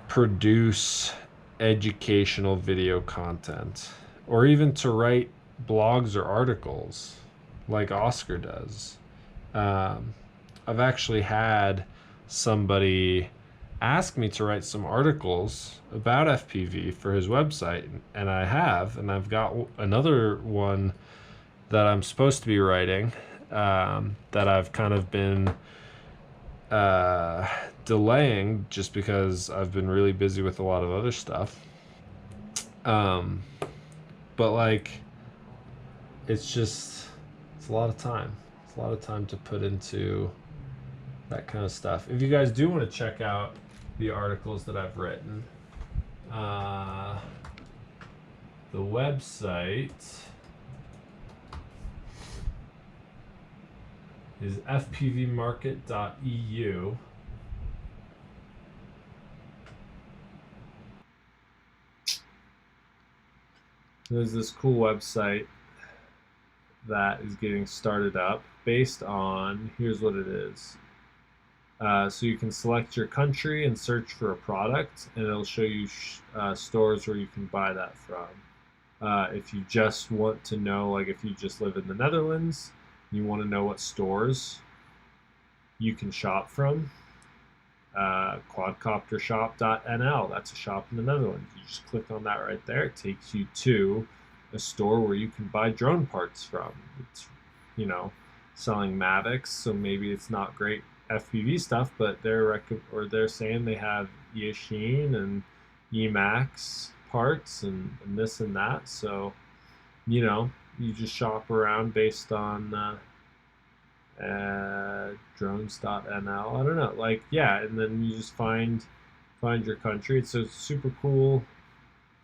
produce educational video content, or even to write blogs or articles like Oscar does. I've actually had somebody ask me to write some articles about FPV for his website, and I have, and I've got another one that I'm supposed to be writing. that I've kind of been delaying just because I've been really busy with a lot of other stuff. But like, it's a lot of time. It's a lot of time to put into that kind of stuff. If you guys do want to check out the articles that I've written, the website is fpvmarket.eu. There's this cool website that is getting started up based on, here's what it is. So you can select your country and search for a product, and it'll show you stores where you can buy that from. If you just want to know, like if you just live in the Netherlands, you want to know what stores you can shop from, quadcoptershop.nl, that's a shop in the Netherlands. You just click on that right there. It takes you to a store where you can buy drone parts from. It's, you know, selling Mavics, so maybe it's not great FPV stuff, but they're saying they have Yashin and Emax parts and this and that. So, you know, you just shop around based on drones.nl. I don't know, like, yeah, and then you just find your country. It's so super cool.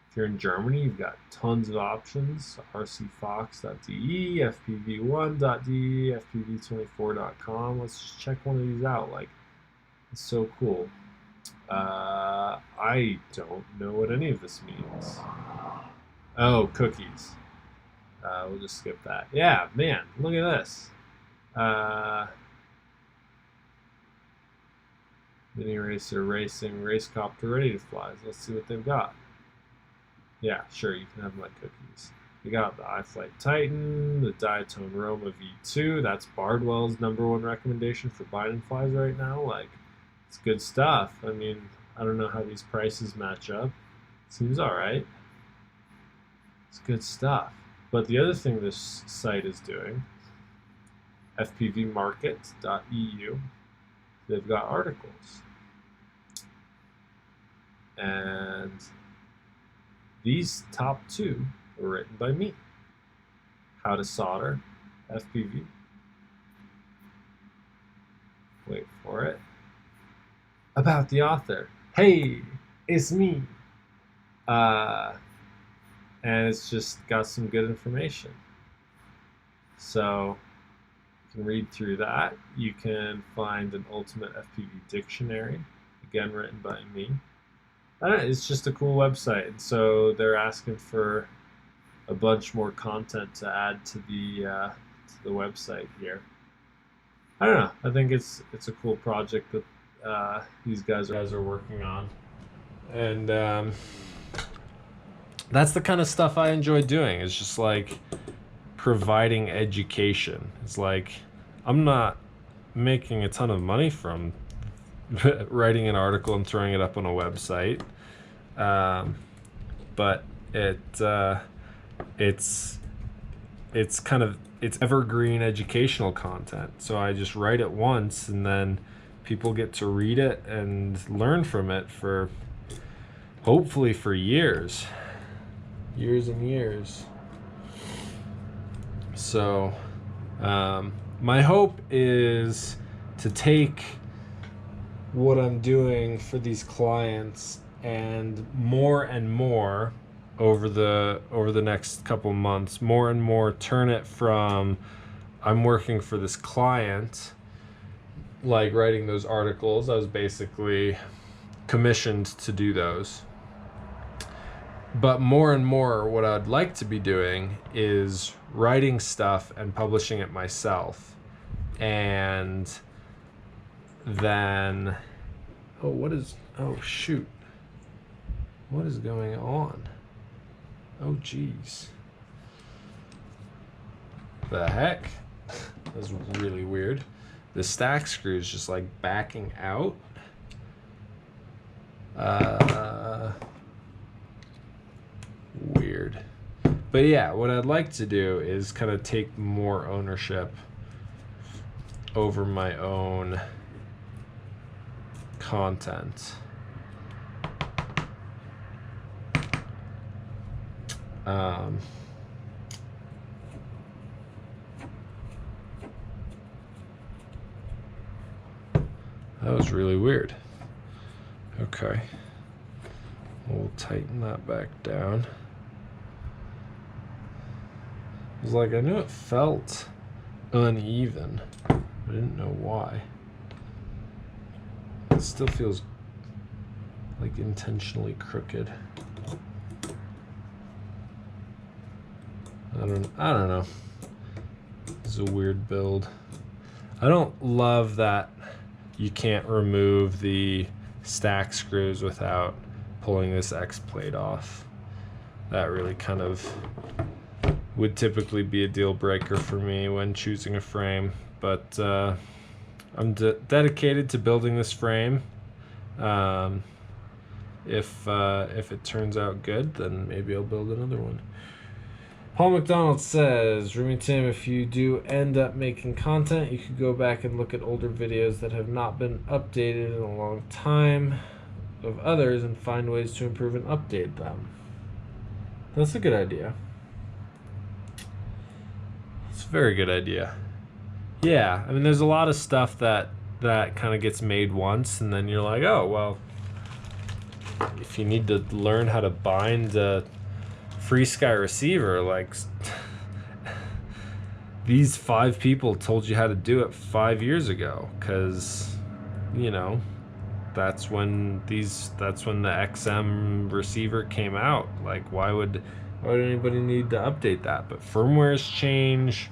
If you're in Germany, you've got tons of options. rcfox.de, fpv1.de, fpv24.com. Let's just check one of these out. Like, it's so cool. I don't know what any of this means. Oh, cookies. We'll just skip that. Yeah, man, look at this. Mini Racer Racing Race Copter Ready to Fly. Let's see what they've got. Yeah, sure, you can have my cookies. We got the iFlight Titan, the Diatone Roma V2. That's Bardwell's #1 recommendation for binding flies right now. Like, it's good stuff. I mean, I don't know how these prices match up. Seems all right. It's good stuff. But the other thing this site is doing, fpvmarket.eu, they've got articles. And these top 2 were written by me. How to solder FPV. Wait for it. About the author. Hey, it's me. And it's just got some good information. So you can read through that. You can find an ultimate FPV dictionary, again written by me. It's just a cool website, and so they're asking for a bunch more content to add to the website here. I don't know. I think it's a cool project that these guys are working on, and that's the kind of stuff I enjoy doing. It's just like providing education. It's like I'm not making a ton of money from writing an article and throwing it up on a website, but it's evergreen educational content. So I just write it once, and then people get to read it and learn from it for hopefully for years and years. So my hope is to take what I'm doing for these clients and more over the next couple months, more and more turn it from I'm working for this client, like writing those articles. I was basically commissioned to do those. But more and more, what I'd like to be doing is writing stuff and publishing it myself. And then, oh shoot. What is going on? Oh geez. The heck? That's really weird. The stack screw is just like backing out. Weird. But yeah, what I'd like to do is kind of take more ownership over my own content. That was really weird. Okay. We'll tighten that back down. It was like, I knew it felt uneven. I didn't know why. It still feels like intentionally crooked. I don't know. It's a weird build. I don't love that you can't remove the stack screws without pulling this X plate off. That really kind of would typically be a deal breaker for me when choosing a frame, but I'm dedicated to building this frame. If it turns out good, then maybe I'll build another one. Paul McDonald says, Roomy Tim, if you do end up making content, you could go back and look at older videos that have not been updated in a long time of others and find ways to improve and update them. That's a good idea. It's a very good idea. Yeah, I mean, there's a lot of stuff that kind of gets made once, and then you're like, oh, well, if you need to learn how to bind a FreeSky receiver, like, these 5 people told you how to do it 5 years ago, because, you know, that's when the XM receiver came out. Like, why would anybody need to update that? But firmwares change,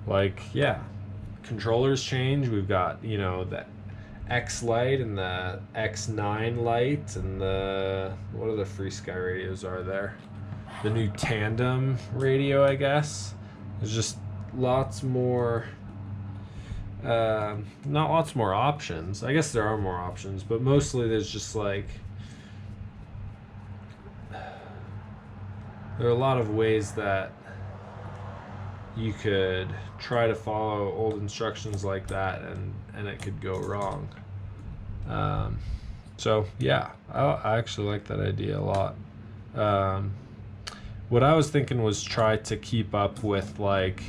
like, yeah, controllers change. We've got, you know, the X Lite and the X9 Lite and the, what other FreeSky radios are there? The new tandem radio, I guess. There's just lots more, not lots more options. I guess there are more options, but mostly there's just like, there are a lot of ways that you could try to follow old instructions like that and it could go wrong. So yeah, I actually like that idea a lot. What I was thinking was try to keep up with like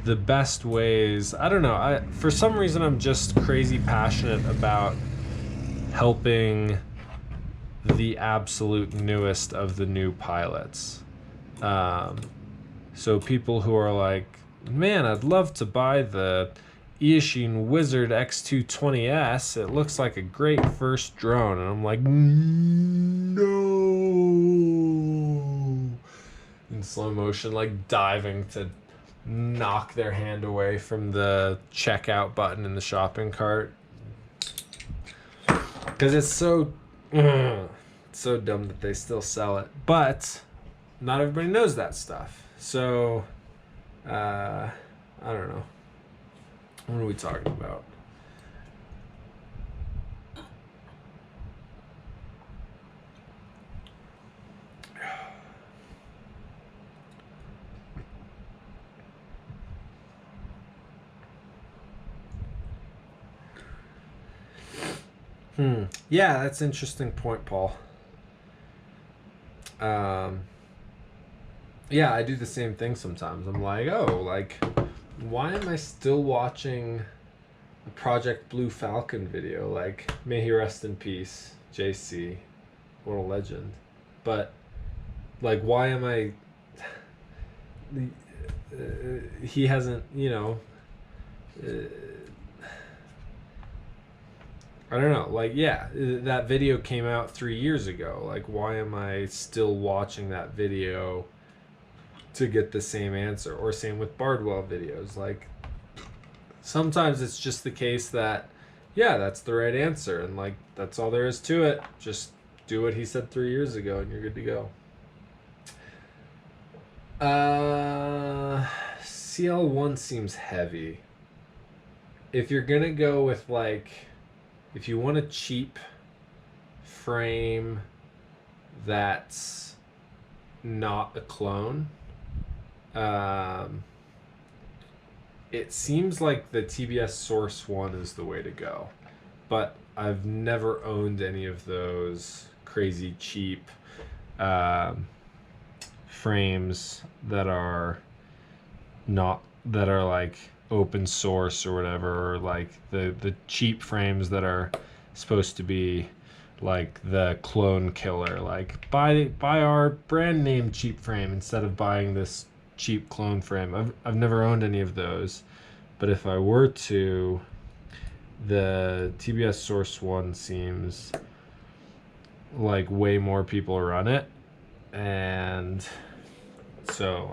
the best ways. I don't know. For some reason I'm just crazy passionate about helping the absolute newest of the new pilots. So people who are like, man, I'd love to buy the Eachine Wizard X220S. It looks like a great first drone. And I'm like, no. In slow motion, like diving to knock their hand away from the checkout button in the shopping cart. Because it's so dumb that they still sell it. But not everybody knows that stuff. So, I don't know. What are we talking about? Yeah, that's an interesting point, Paul. Yeah, I do the same thing sometimes. I'm like, oh, like, why am I still watching a Project Blue Falcon video? Like, may he rest in peace, JC, what a legend. But, like, why am I... he hasn't, you know... I don't know, like, yeah, that video came out 3 years ago. Like, why am I still watching that video to get the same answer? Or same with Bardwell videos. Like, sometimes it's just the case that, yeah, that's the right answer, and, like, that's all there is to it. Just do what he said 3 years ago, and you're good to go. CL1 seems heavy. If you're gonna go with, like... If you want a cheap frame that's not a clone, it seems like the TBS Source one is the way to go, but I've never owned any of those crazy cheap frames that are not that are like open source or whatever, or like the cheap frames that are supposed to be like the clone killer. Like buy our brand name cheap frame instead of buying this cheap clone frame. I've never owned any of those, but if I were to, the TBS Source one seems like way more people run it, and so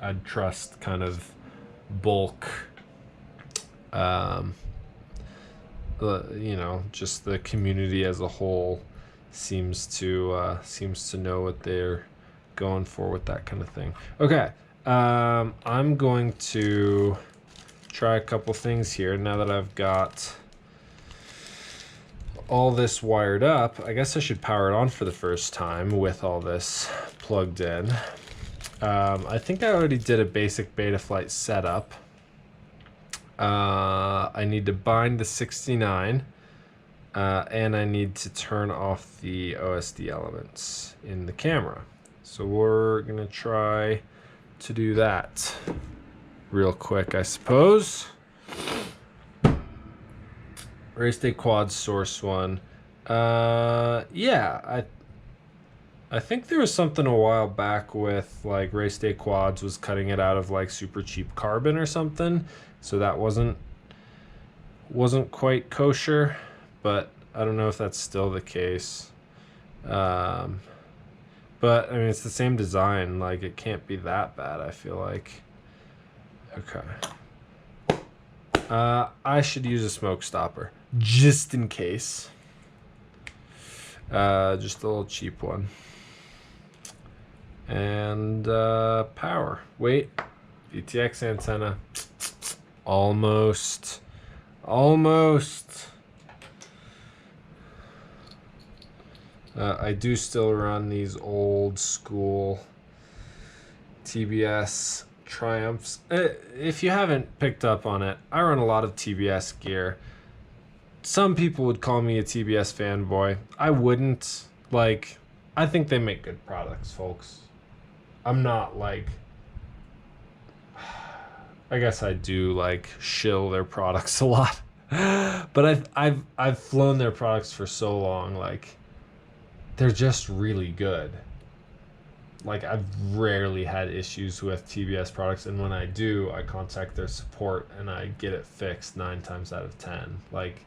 I'd trust kind of bulk, you know, just the community as a whole seems to know what they're going for with that kind of thing. Okay, I'm going to try a couple things here now that I've got all this wired up. I guess I should power it on for the first time with all this plugged in. I think I already did a basic Betaflight setup. I need to bind the 69, and I need to turn off the OSD elements in the camera. So we're gonna try to do that real quick, I suppose. Race Day Quad Source one. Yeah, I think there was something a while back with like Race Day Quads was cutting it out of like super cheap carbon or something, so that wasn't quite kosher, but I don't know if that's still the case. But I mean, it's the same design, like it can't be that bad, I feel like. Okay. I should use a smoke stopper just in case. Just a little cheap one. And power. Wait, VTX antenna. Almost. I do still run these old school TBS Triumphs. If you haven't picked up on it, I run a lot of TBS gear. Some people would call me a TBS fanboy. I wouldn't. Like, I think they make good products, folks. I'm not like, I guess I do like shill their products a lot, but I've flown their products for so long, like they're just really good. Like I've rarely had issues with TBS products, and when I do, I contact their support and I get it fixed 9 times out of 10. Like,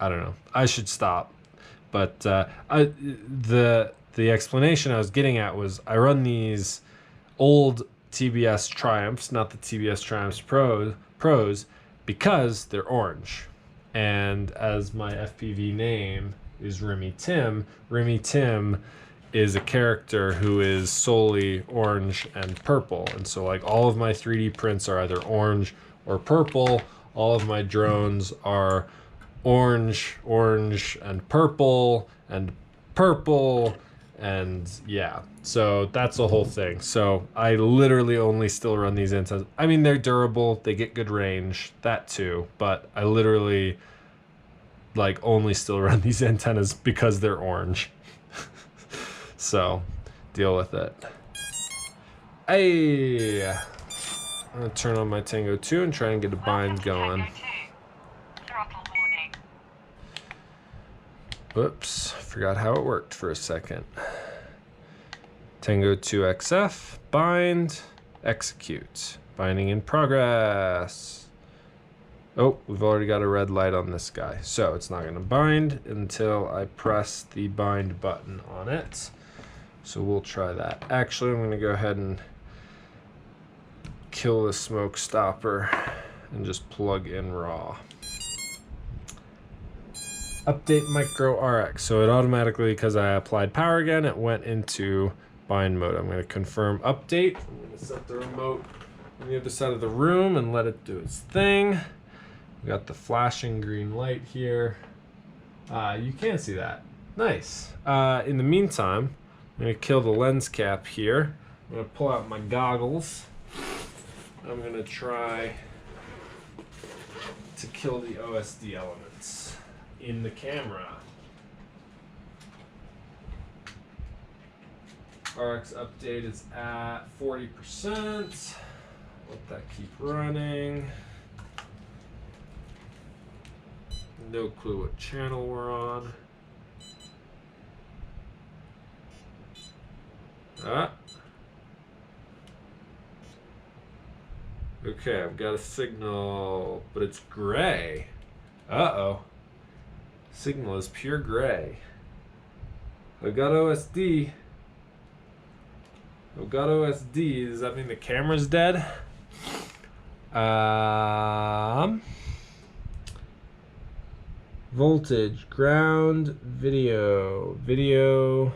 I don't know, I should stop, but the explanation I was getting at was I run these old TBS Triumphs, not the TBS Triumphs Pros, because they're orange. And as my FPV name is Remy Tim is a character who is solely orange and purple. And so like all of my 3D prints are either orange or purple. All of my drones are orange, and purple, and yeah, so that's the whole thing. So I literally only still run these antennas. I mean, they're durable, they get good range, that too, but I literally like only still run these antennas because they're orange. So deal with it. Hey, I'm gonna turn on my Tango 2 and try and get a bind going. Whoops, forgot how it worked for a second. Tango 2 XF, bind, execute. Binding in progress. Oh, we've already got a red light on this guy. So it's not gonna bind until I press the bind button on it. So we'll try that. Actually, I'm gonna go ahead and kill the smoke stopper and just plug in raw. Update micro RX. So it automatically, because I applied power again, it went into bind mode. I'm going to confirm update. I'm going to set the remote on the other side of the room and let it do its thing. We got the flashing green light here. You can see that. Nice. In the meantime, I'm going to kill the lens cap here. I'm going to pull out my goggles I'm gonna try to kill the OSD elements in the camera. RX update is at 40%. Let that keep running. No clue what channel we're on. Okay, I've got a signal, but it's gray. Uh-oh. Signal is pure gray. I've got OSD. I've got OSD. Does that mean the camera's dead? Voltage, ground, video. Video.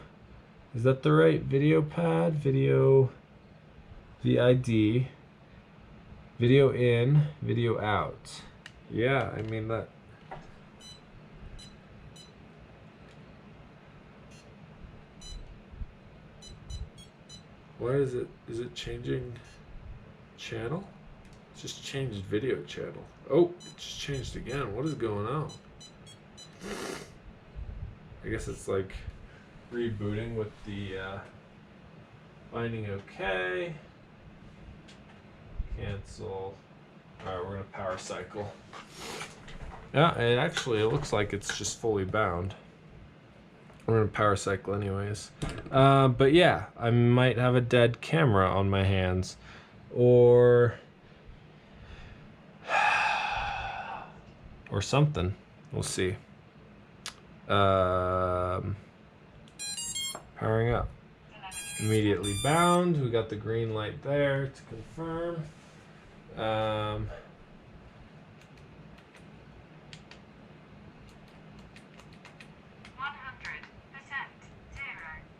Is that the right video pad? Video. VID. Video in, video out. Yeah, I mean that. Why is it changing channel? It just changed video channel. Oh, it just changed again. What is going on? I guess it's like rebooting with the finding okay. Cancel. Alright, we're gonna power cycle. Yeah, it looks like it's just fully bound. We're gonna power cycle anyways. But yeah, I might have a dead camera on my hands. Or something. We'll see. Powering up. Immediately bound. We got the green light there to confirm. 100% 0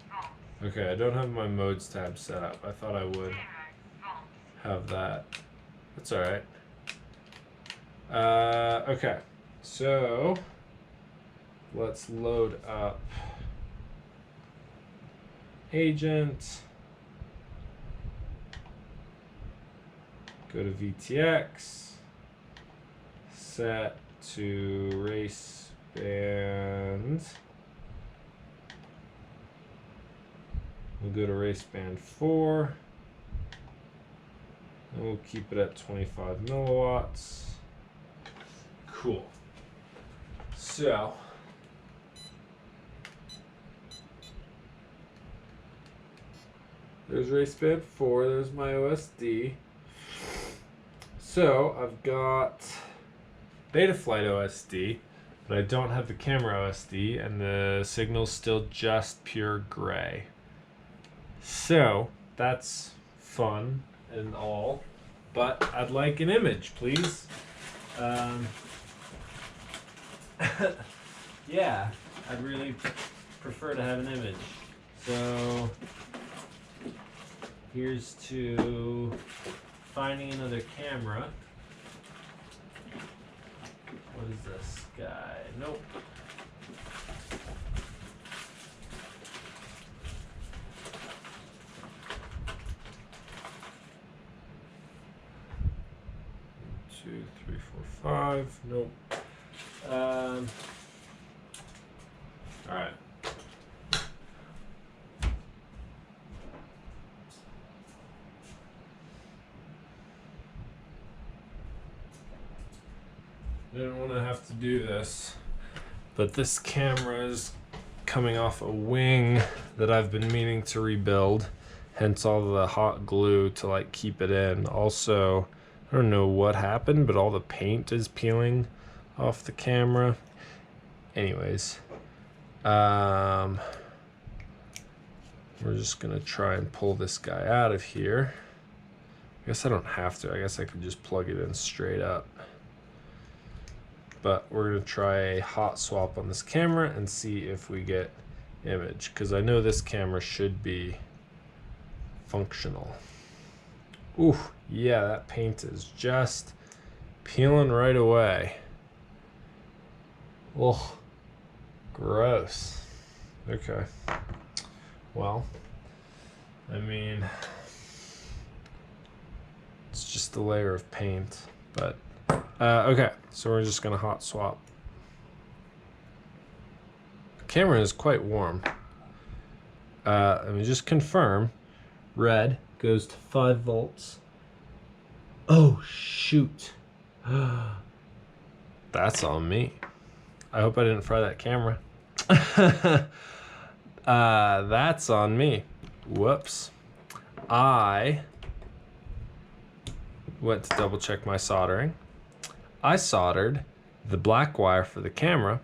volts. Okay, I don't have my modes tab set up. I thought I would have that. That's alright. Okay, so let's load up agent. Go to VTX, set to race band. We'll go to race band 4, and we'll keep it at 25 milliwatts. Cool. So, there's race band 4, there's my OSD. So I've got Betaflight OSD, but I don't have the camera OSD, and the signal's still just pure gray. So that's fun and all, but I'd like an image, please. Yeah, I'd really prefer to have an image. So here's to finding another camera. What is this guy? Nope. Two, three, four, five. Nope. All right. Didn't want to have to do this, but this camera is coming off a wing that I've been meaning to rebuild, hence all the hot glue to like keep it in. Also, I don't know what happened, but all the paint is peeling off the camera. Anyways, we're just gonna try and pull this guy out of here. I guess I don't have to. I guess I could just plug it in straight up. But we're gonna try a hot swap on this camera and see if we get image, because I know this camera should be functional. Ooh, yeah, that paint is just peeling right away. Oh, gross. Okay. Well, I mean, It's just a layer of paint. But okay, so we're just gonna hot swap. The camera is quite warm. Let me just confirm. Red goes to 5 volts. Oh shoot. That's on me. I hope I didn't fry that camera. That's on me. Whoops. I went to double check my soldering. I soldered the black wire for the camera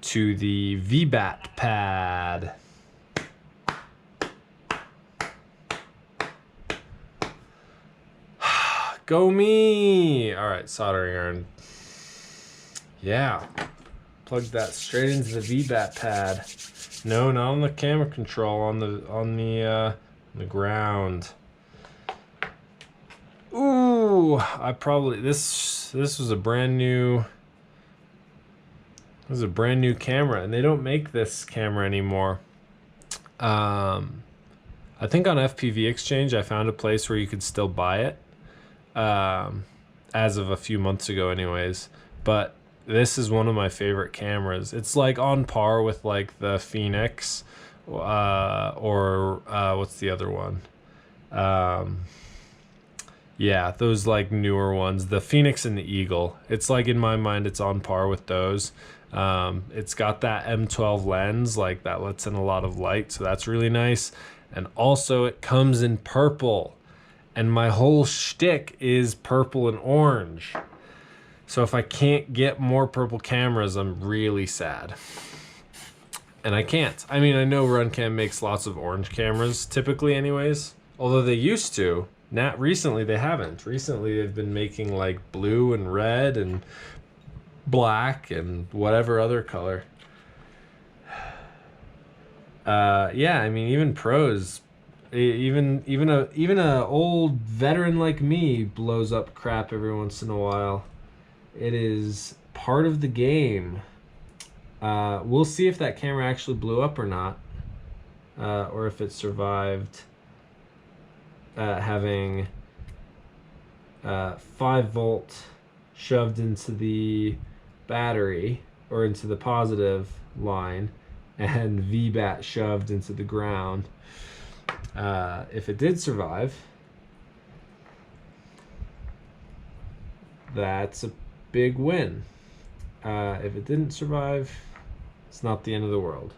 to the VBAT pad. Go me! All right, soldering iron. Yeah, plugged that straight into the VBAT pad. No, not on the camera control, on the ground. Ooh, I probably this was a brand new. This is a brand new camera, and they don't make this camera anymore. I think on FPV Exchange I found a place where you could still buy it. As of a few months ago anyways, but this is one of my favorite cameras. It's like on par with like the Phoenix, or what's the other one? Yeah, those like newer ones, the Phoenix and the Eagle. It's like, in my mind, it's on par with those. It's got that M12 lens, like that lets in a lot of light, so that's really nice. And also it comes in purple. And my whole shtick is purple and orange. So if I can't get more purple cameras, I'm really sad. And I can't. I mean, I know Runcam makes lots of orange cameras, typically anyways. Although they used to. Not recently, they haven't. Recently, they've been making like blue and red and black and whatever other color. Yeah, I mean, even pros... Even a old veteran like me blows up crap every once in a while. It is part of the game. We'll see if that camera actually blew up or not, or if it survived having 5 volt shoved into the battery or into the positive line, and VBAT shoved into the ground. If it did survive, that's a big win. If it didn't survive, it's not the end of the world.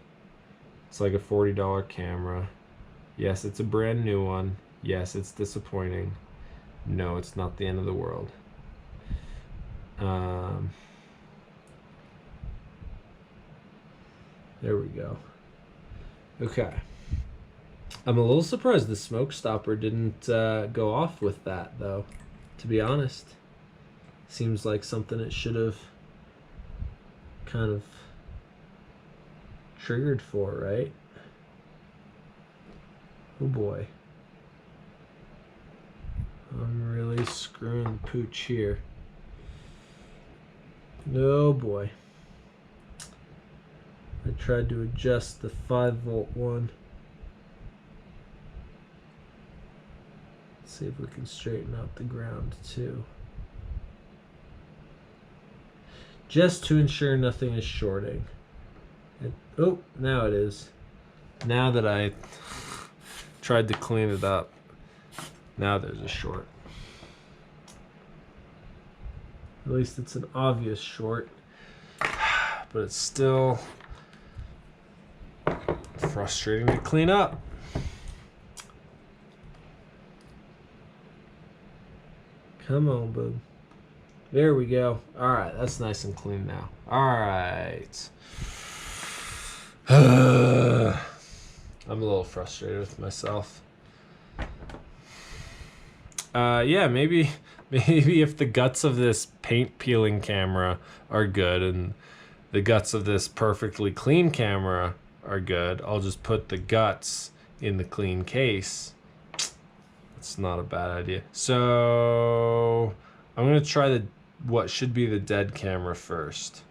It's like a $40 camera. Yes, it's a brand new one. Yes, it's disappointing. No, it's not the end of the world. There we go. Okay. I'm a little surprised the smoke stopper didn't go off with that, though, to be honest. Seems like something it should have kind of triggered for, right? Oh boy. I'm really screwing the pooch here. Oh boy. I tried to adjust the 5 volt one. See if we can straighten out the ground too. Just to ensure nothing is shorting. Oh, now it is. Now that I tried to clean it up, now there's a short. At least it's an obvious short, but it's still frustrating to clean up. Come on, bub. There we go. All right, that's nice and clean now. All right. I'm a little frustrated with myself. Yeah, maybe if the guts of this paint peeling camera are good and the guts of this perfectly clean camera are good, I'll just put the guts in the clean case. It's not a bad idea. So I'm gonna try what should be the dead camera first.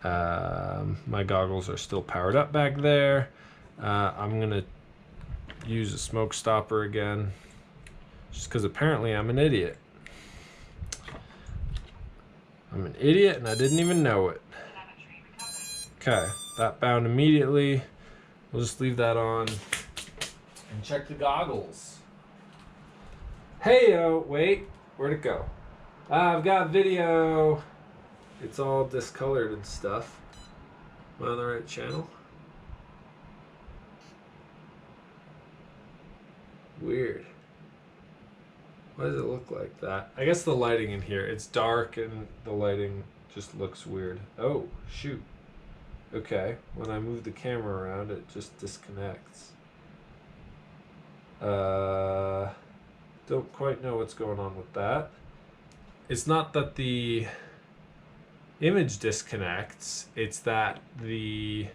My goggles are still powered up back there. I'm gonna use a smoke stopper again. Just because apparently I'm an idiot. I'm an idiot and I didn't even know it. Okay, that bound immediately. We'll just leave that on and check the goggles. Hey, wait, where'd it go? I've got video. It's all discolored and stuff. Am I on the right channel? Weird. Why does it look like that? I guess the lighting in here, it's dark and the lighting just looks weird. Oh, shoot. Okay, when I move the camera around, it just disconnects. Don't quite know what's going on with that. It's not that the image disconnects, it's that the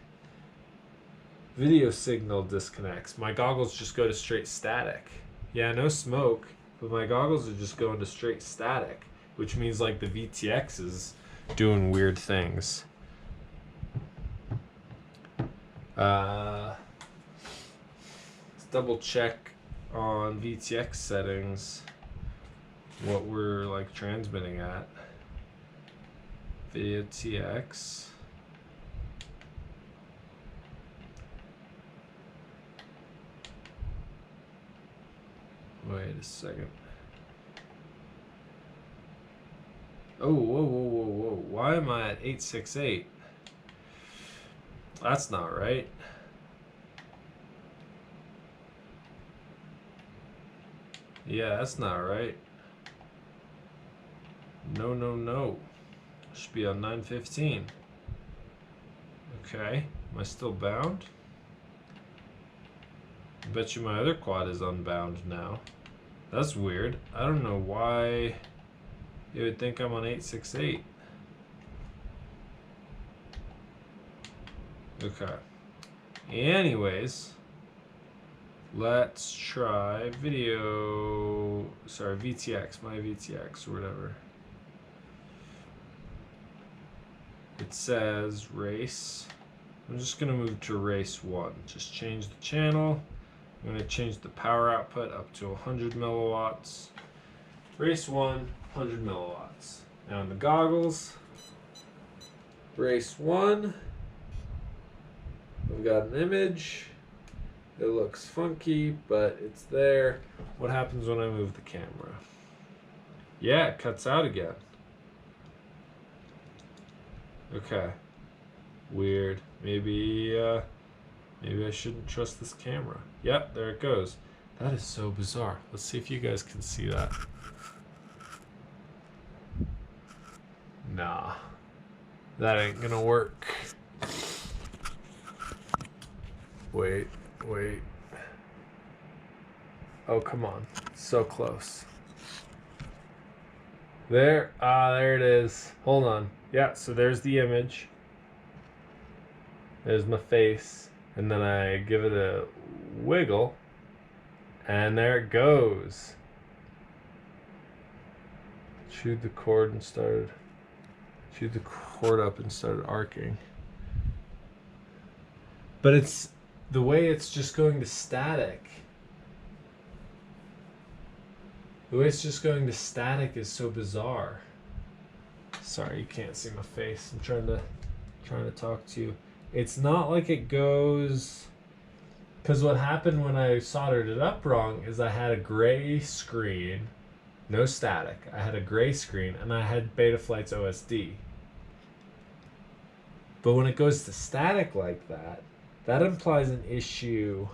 video signal disconnects. My goggles just go to straight static. Yeah, no smoke, but my goggles are just going to straight static, which means like the VTX is doing weird things. Let's double check on VTX settings what we're like transmitting at. Video TX. Wait a second. Oh, whoa. Why am I at 868? That's not right. Yeah, that's not right. No. Should be on 915. Okay. Am I still bound? I bet you my other quad is unbound now. That's weird. I don't know why you would think I'm on 868. Okay. Anyways, let's try video. Sorry, VTX, my VTX or whatever. It says race. I'm just gonna move to race 1. Just change the channel. I'm gonna change the power output up to 100 milliwatts. Race 1, 100 milliwatts. Now in the goggles, race 1. We've got an image. It looks funky, but it's there. What happens when I move the camera? Yeah, it cuts out again. Okay. Weird. Maybe I shouldn't trust this camera. Yep, there it goes. That is so bizarre. Let's see if you guys can see that. Nah. That ain't gonna work. Wait. Oh, come on. So close. There it is. Hold on. Yeah, so there's the image. There's my face. And then I give it a wiggle. And there it goes. Chewed the cord up and started arcing. But it's the way it's just going to static. The way it's just going to static is so bizarre. Sorry, you can't see my face. I'm trying to talk to you. It's not like it goes, because what happened when I soldered it up wrong is I had a gray screen, no static. I had a gray screen and I had Betaflight's OSD. But when it goes to static like that, that implies an issue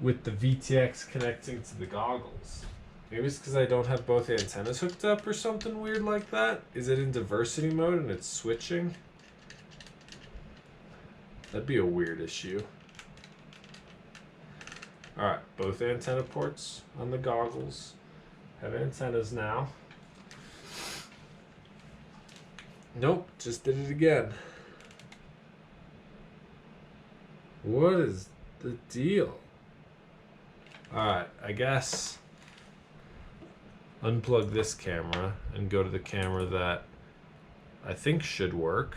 with the VTX connecting to the goggles. Maybe it's because I don't have both antennas hooked up or something weird like that. Is it in diversity mode and it's switching? That'd be a weird issue. Alright, both antenna ports on the goggles have antennas now. Nope, just did it again. What is the deal? Alright, I guess unplug this camera and go to the camera that I think should work.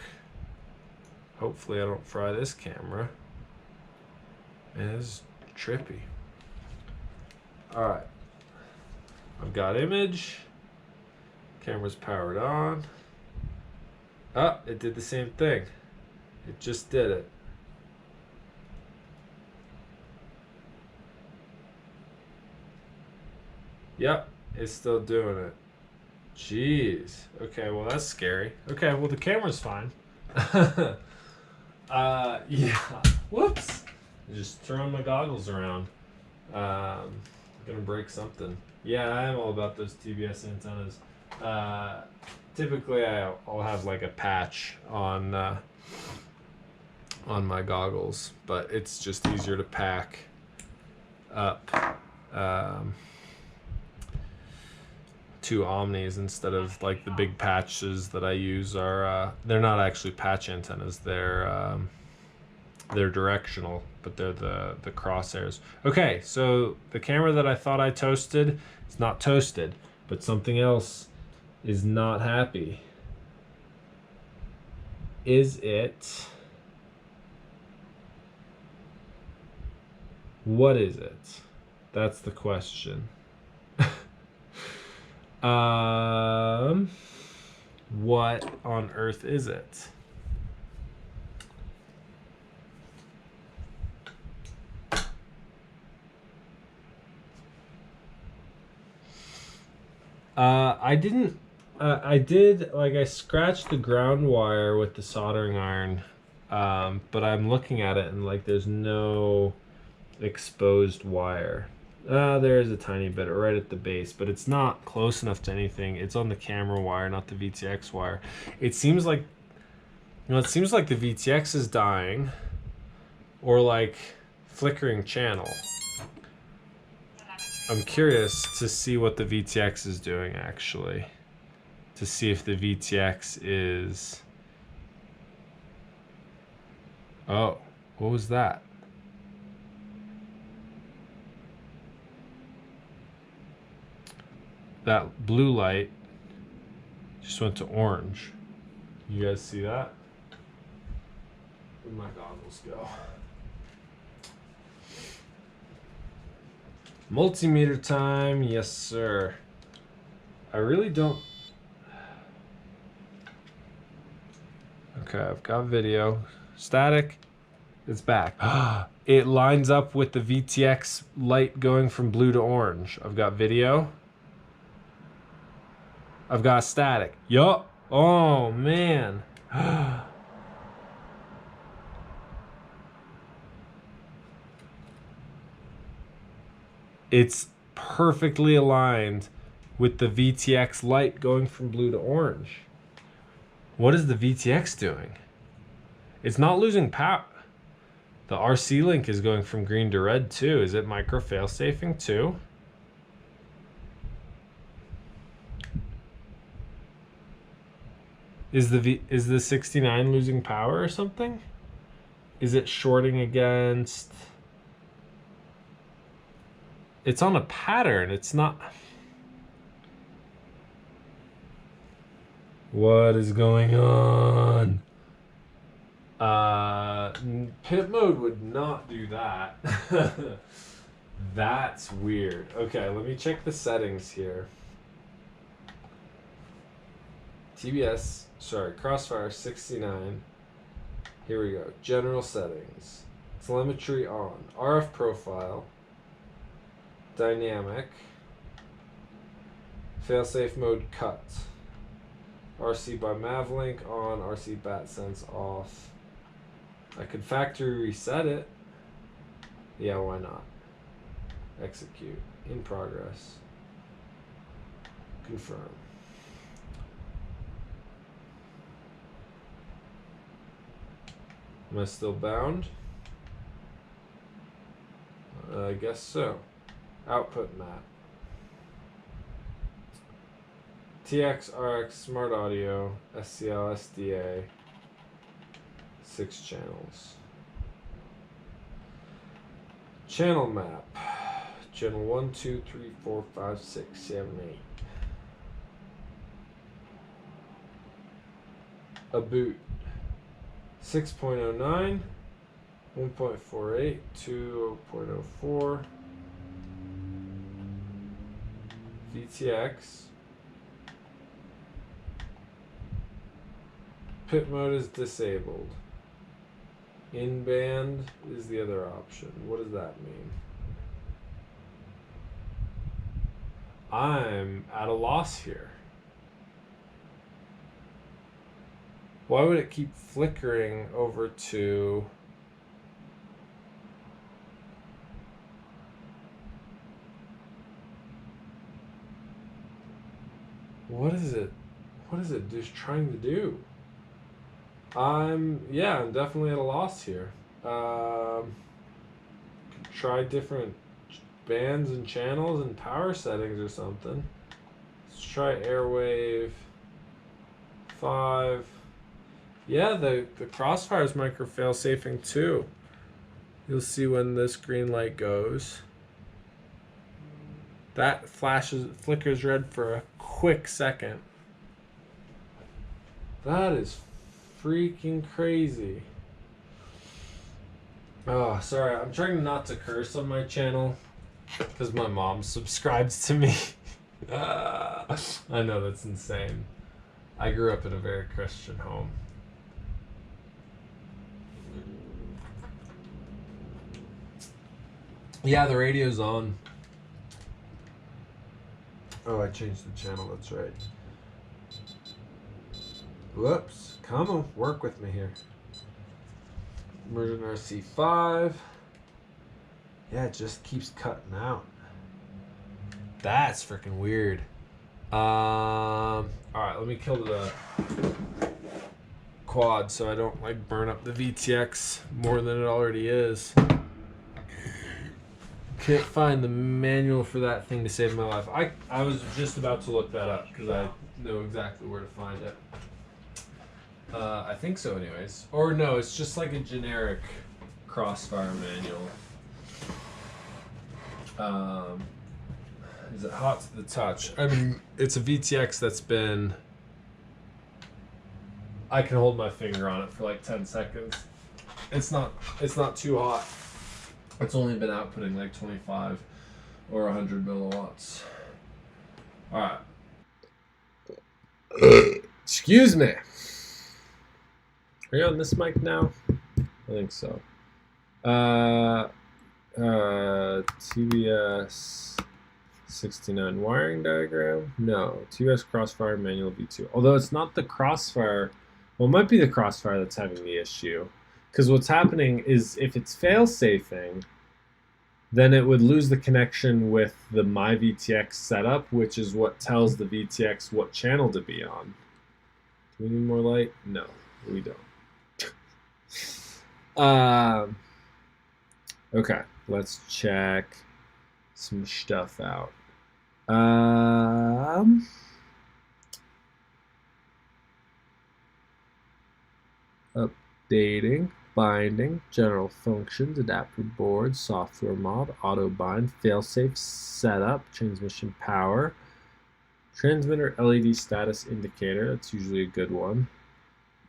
Hopefully I don't fry this camera. Man, this is trippy. Alright. I've got image. Camera's powered on. Oh, it did the same thing. It just did it. Yep, it's still doing it. Jeez. Okay, well that's scary. Okay, well the camera's fine. Yeah. Whoops. Just throwing my goggles around. Gonna break something. Yeah, I am all about those TBS antennas. Typically, I'll have like a patch on my goggles, but it's just easier to pack up two Omnis instead of like the big patches that I use are they're not actually patch antennas. They're directional, but they're the crosshairs. Okay, so the camera that I thought I toasted is not toasted, but something else is not happy. Is it? What is it? That's the question. What on earth is it? I did, like, I scratched the ground wire with the soldering iron, but I'm looking at it and, like, there's no exposed wire. There is a tiny bit right at the base, but it's not close enough to anything. It's on the camera wire, not the VTX wire. It seems like, it seems like the VTX is dying, or, like, flickering channel. I'm curious to see what the VTX is doing, actually. To see if the VTX is... Oh, what was that? That blue light just went to orange. You guys see that? Where'd my goggles go? Multimeter time, yes sir. I really don't... Okay, I've got video. Static, it's back. It lines up with the VTX light going from blue to orange. I've got video. I've got static. Yup. Oh, man. It's perfectly aligned with the VTX light going from blue to orange. What is the VTX doing? It's not losing power. The RC link is going from green to red too. Is it micro fail-safing too? Is the 69 losing power or something? Is it shorting against... It's on a pattern. It's not... What is going on? Pit mode would not do that. That's weird. Okay, let me check the settings here. TBS, sorry, Crossfire 69. Here we go. General settings. Telemetry on. RF profile. Dynamic. Failsafe mode cut. RC by Mavlink on. RC bat sense off. I could factory reset it. Yeah, why not? Execute. In progress. Confirm. Am I still bound? I guess so. Output map. TX, RX, Smart Audio, SCL, SDA. 6 channels. Channel map. Channel 1, 2, 3, 4, 5, 6, 7, 8. A boot. 6.09, 1.48, 2.04, VTX. Pit mode is disabled. In band is the other option. What does that mean? I'm at a loss here. Why would it keep flickering over to... What is it just trying to do? I'm definitely at a loss here. Try different bands and channels and power settings or something. Let's try Airwave 5. Yeah, the Crossfire's micro fail-safing too. You'll see when this green light goes. That flickers red for a quick second. That is freaking crazy. Oh, sorry. I'm trying not to curse on my channel because my mom subscribes to me. I know, that's insane. I grew up in a very Christian home. Yeah, the radio's on. Oh, I changed the channel, that's right. Whoops. Come on, work with me here. Merging RC5. Yeah, it just keeps cutting out. That's freaking weird. Alright, let me kill the quad so I don't like burn up the VTX more than it already is. Can't find the manual for that thing to save my life. I was just about to look that up because I know exactly where to find it. I think so anyways. Or no, it's just like a generic Crossfire manual. Is it hot to the touch? I mean, it's a VTX that's been... I can hold my finger on it for like 10 seconds. It's not too hot. It's only been outputting like 25 or 100 milliwatts. Alright. Excuse me. Are you on this mic now? I think so. TBS 69 wiring diagram? No. TBS Crossfire manual V2. Although it's not the Crossfire. Well, it might be the Crossfire that's having the issue. Because what's happening is if it's fail-safing, then it would lose the connection with the MyVTX setup, which is what tells the VTX what channel to be on. Do we need more light? No, we don't. Okay, let's check some stuff out. Updating, binding, general functions, adapter board, software mod, auto bind, failsafe setup, transmission power, transmitter LED status indicator. That's usually a good one.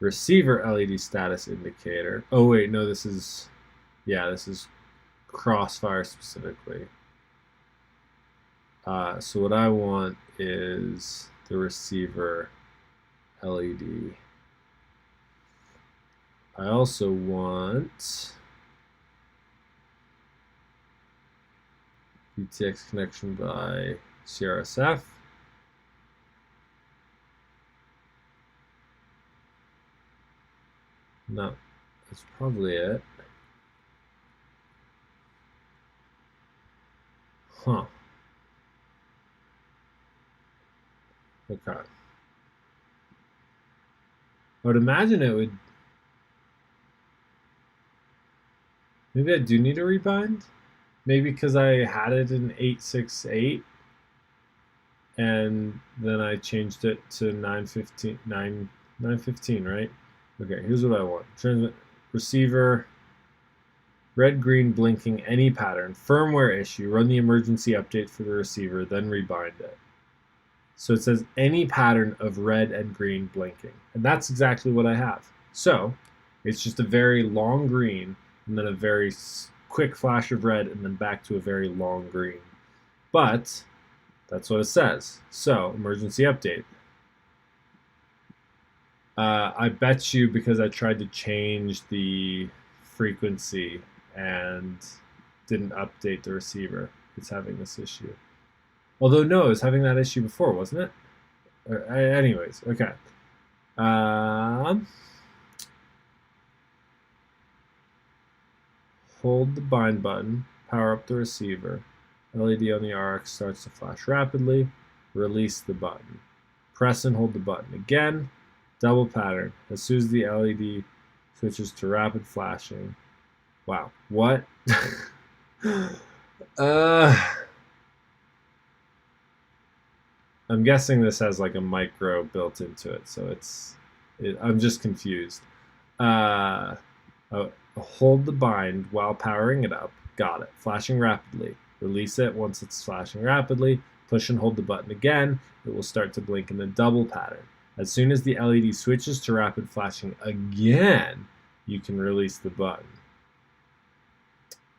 Receiver LED status indicator. Oh wait, no, this is Crossfire specifically. So what I want is the receiver LED. I also want VTX connection by CRSF. No, that's probably it. Huh. Okay. I would imagine it would... Maybe I do need a rebind? Maybe because I had it in 868 and then I changed it to 915, right? Okay, here's what I want. Transmit receiver, red, green, blinking, any pattern, firmware issue, run the emergency update for the receiver, then rebind it. So it says any pattern of red and green blinking. And that's exactly what I have. So it's just a very long green and then a very quick flash of red and then back to a very long green. But That's what it says. So, emergency update. I bet you because I tried to change the frequency and didn't update the receiver, it's having this issue. Although, no, it was having that issue before, wasn't it? Anyways, okay. Hold the bind button, power up the receiver. LED on the RX starts to flash rapidly. Release the button. Press and hold the button again. Double pattern. As soon as the LED switches to rapid flashing. Wow. What? I'm guessing this has like a micro built into it, so I'm just confused. Hold the bind while powering it up. Got it. Flashing rapidly. Release it once it's flashing rapidly. Push and hold the button again. It will start to blink in a double pattern. As soon as the LED switches to rapid flashing again, you can release the button.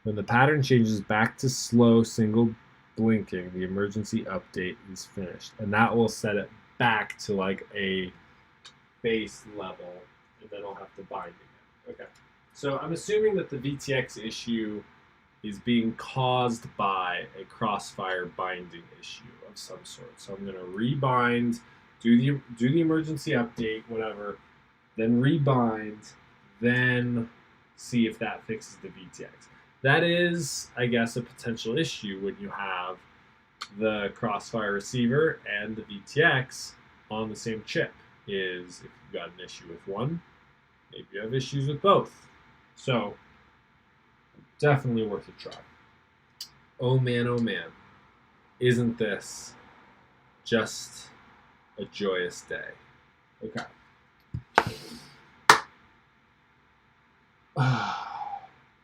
When the pattern changes back to slow single blinking, the emergency update is finished. And that will set it back to like a base level, and then I'll have to bind again. Okay. So I'm assuming that the VTX issue is being caused by a crossfire binding issue of some sort. So I'm going to rebind, do the emergency update, whatever, then rebind, then see if that fixes the VTX. That is, I guess, a potential issue when you have the crossfire receiver and the VTX on the same chip. Is if you've got an issue with one, maybe you have issues with both. So, definitely worth a try. Oh man, isn't this just a joyous day? Okay.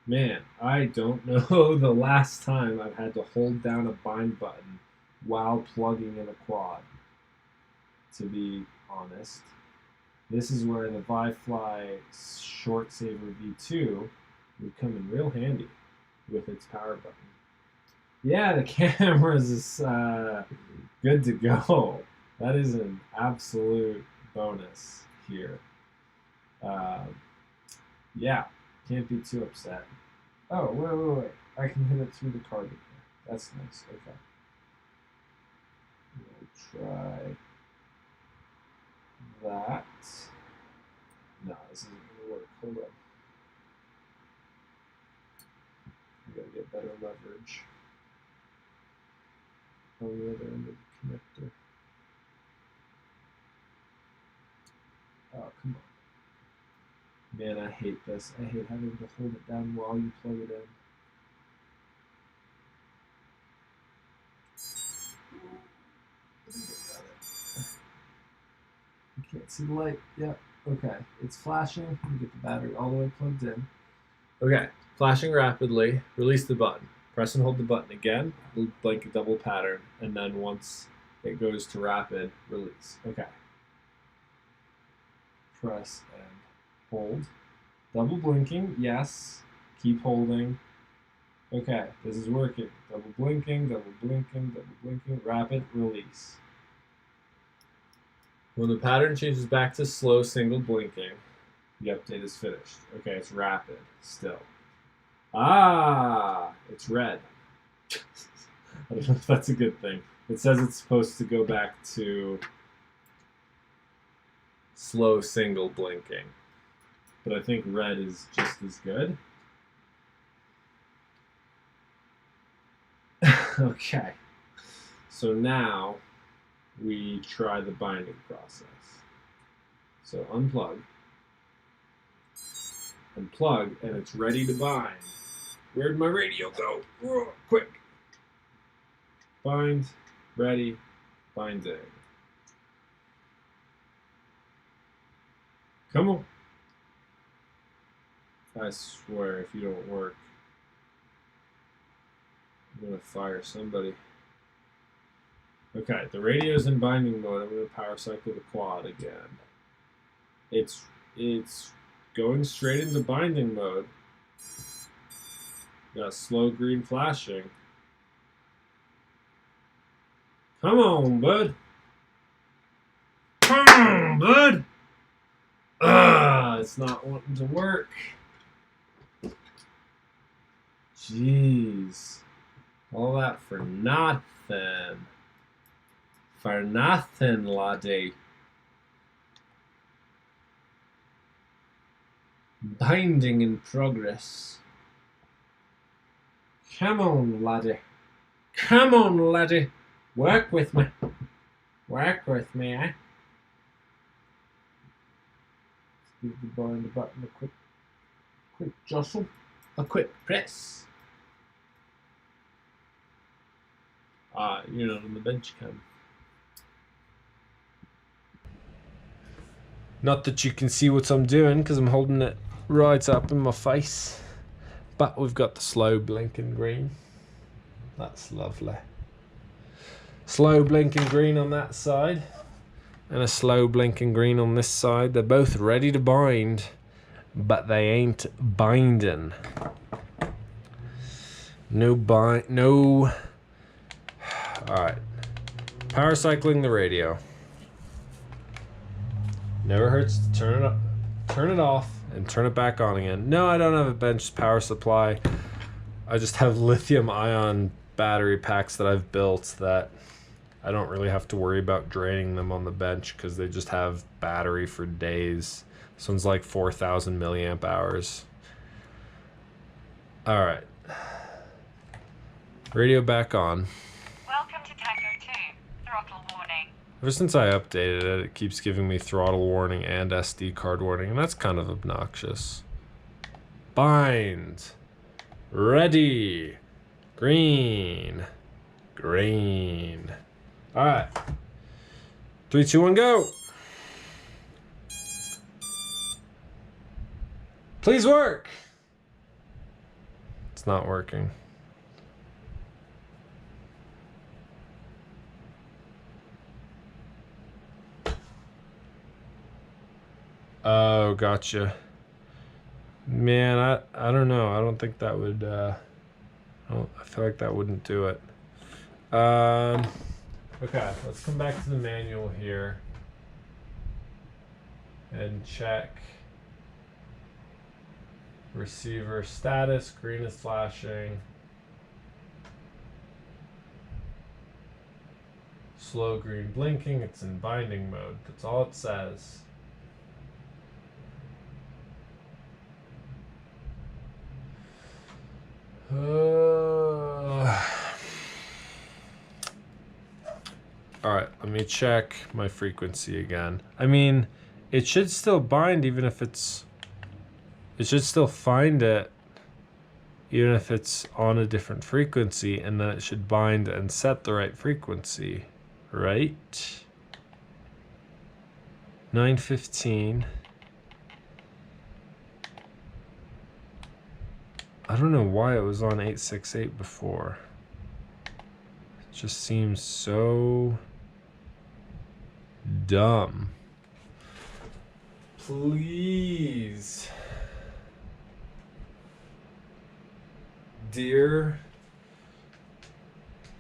Man, I don't know the last time I've had to hold down a bind button while plugging in a quad, to be honest. This is where the ViFly Short Saver V2 would come in real handy with its power button. Yeah, the cameras is good to go. That is an absolute bonus here. Yeah, can't be too upset. Oh, wait. I can hit it through the card here. That's nice. Okay. We'll try that. No, this isn't going to work. Hold on. I gotta get better leverage on the other end of the connector. Oh, come on. Man, I hate this. I hate having to hold it down while you plug it in. You can't see the light. Yep. Okay. It's flashing. You get the battery all the way plugged in. Okay. Flashing rapidly. Release the button. Press and hold the button again, like a double pattern, and then once it goes to rapid, release. Okay. Press and hold. Double blinking, yes. Keep holding. Okay, this is working. Double blinking, rapid, release. When the pattern changes back to slow single blinking, the update is finished. Okay, it's rapid still. Ah, it's red. I don't know if that's a good thing. It says it's supposed to go back to slow single blinking. But I think red is just as good. Okay. So now we try the binding process. So unplug. And plug, and it's ready to bind. Where'd my radio go? Whoa, quick. Bind, ready, binding. Come on. I swear, if you don't work, I'm going to fire somebody. Okay, the radio's in binding mode. I'm going to power cycle the quad again. It's going straight into binding mode. Got slow green flashing. Come on, bud. Come on, bud. It's not wanting to work. Jeez. All that for nothing. For nothing, laddie. Binding in progress. Come on, laddie. Come on, laddie. Work with me. Work with me, eh? Give the bind button a quick jostle. A quick press. You're not on the bench cam. Not that you can see what I'm doing because I'm holding it right up in my face. But we've got the slow blinking green. That's lovely. Slow blinking green on that side. And a slow blinking green on this side. They're both ready to bind. But they ain't binding. No. Alright. Power cycling the radio. Never hurts to turn it off and turn it back on again. No, I don't have a bench power supply. I just have lithium ion battery packs that I've built that I don't really have to worry about draining them on the bench because they just have battery for days. This one's like 4,000 milliamp hours. All right. Radio back on. Welcome to Tango 2. Throttle warning. Ever since I updated it, it keeps giving me throttle warning and SD card warning, and that's kind of obnoxious. Bind. Ready. Green. Green. All right. 3, 2, 1, go. Please work. It's not working. Oh, gotcha. Man, I don't know. I don't think that would I feel like that wouldn't do it. Okay, let's come back to the manual here and check receiver status. Green is flashing. Slow green blinking. It's in binding mode. That's all it says. Alright, let me check my frequency again. I mean, it should still bind even if it's... It should still find it even if it's on a different frequency, and then it should bind and set the right frequency, right? 915. I don't know why it was on 868 before. It just seems so dumb. Please. Dear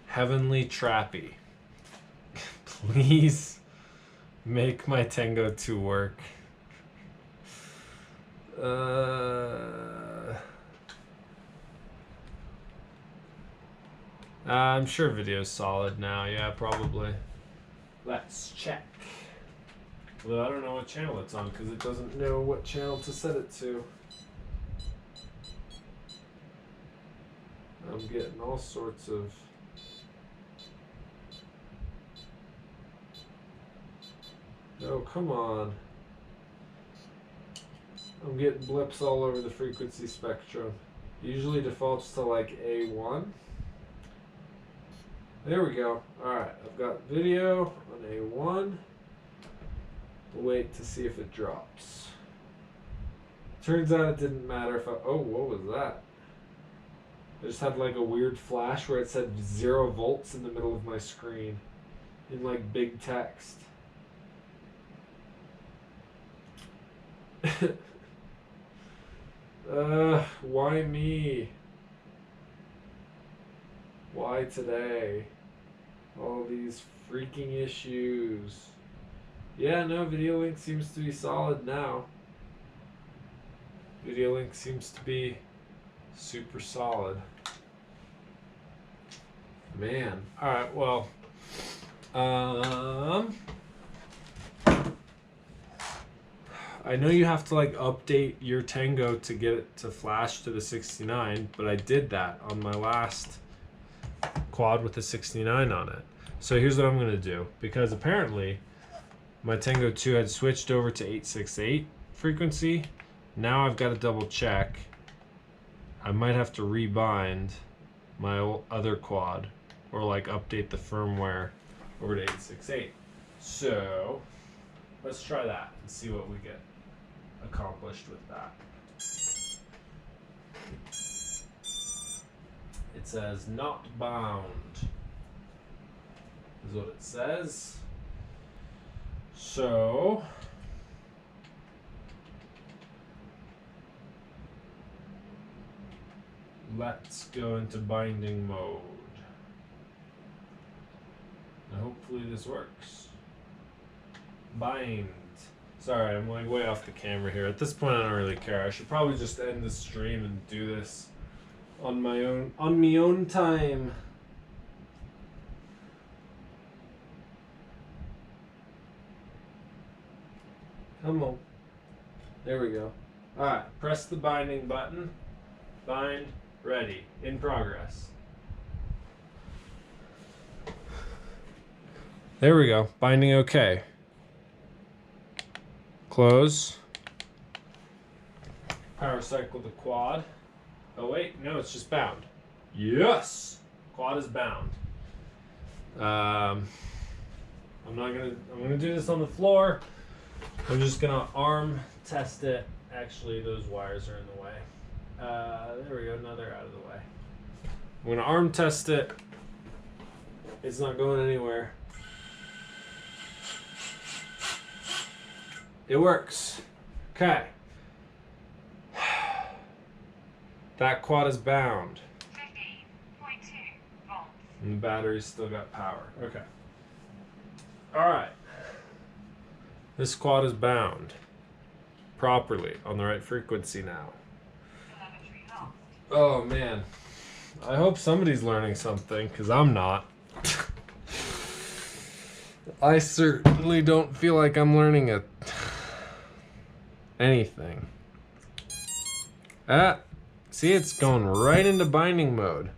Heavenly Trappy, please make my Tango 2 work. I'm sure video's solid now. Yeah, probably. Let's check. Well, I don't know what channel it's on because it doesn't know what channel to set it to. I'm getting all sorts of... Oh, come on. I'm getting blips all over the frequency spectrum. Usually defaults to like A1. There we go. Alright, I've got video on A1. We'll wait to see if it drops. Turns out it didn't matter if I... Oh, what was that? I just had like a weird flash where it said 0 volts in the middle of my screen. In like big text. Why me? Why today? All these freaking issues. Yeah, no, video link seems to be solid now. Video link seems to be super solid. Man. Alright, well. I know you have to like update your Tango to get it to flash to the 69, but I did that on my last quad with the 69 on it. So here's what I'm gonna do, because apparently my Tango 2 had switched over to 868 frequency. Now I've got to double check. I might have to rebind my other quad or like update the firmware over to 868. So let's try that and see what we get accomplished with that. It says not bound is what it says. So let's go into binding mode. Now hopefully this works. Bind. Sorry, I'm like way off the camera here. At this point I don't really care. I should probably just end the stream and do this on my own time. Come on. There we go. Alright, press the binding button. Bind, ready, in progress. There we go. Binding okay. Close. Power cycle the quad. Oh wait, no, it's just bound. Yes! Quad is bound. I'm gonna do this on the floor. I'm just gonna arm test it. Actually, those wires are in the way. There we go, now they're out of the way. I'm gonna arm test it. It's not going anywhere. It works. Okay. That quad is bound. 15.2 volts. And the battery's still got power. Okay. Alright. This quad is bound properly on the right frequency now. Telemetry lost. Oh man. I hope somebody's learning something, because I'm not. I certainly don't feel like I'm learning anything. See, it's going right into binding mode.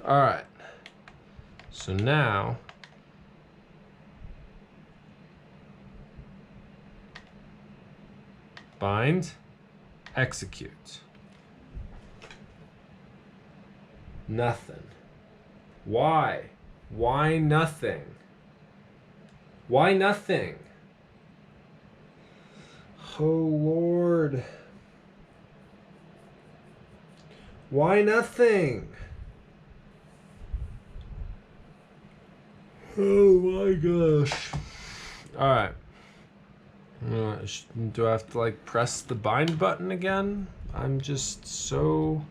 Alright. So now bind, execute. Nothing. Why? Why nothing? Why nothing? Oh Lord. Why nothing? Oh my gosh. Alright. Do I have to like press the bind button again? I'm just so...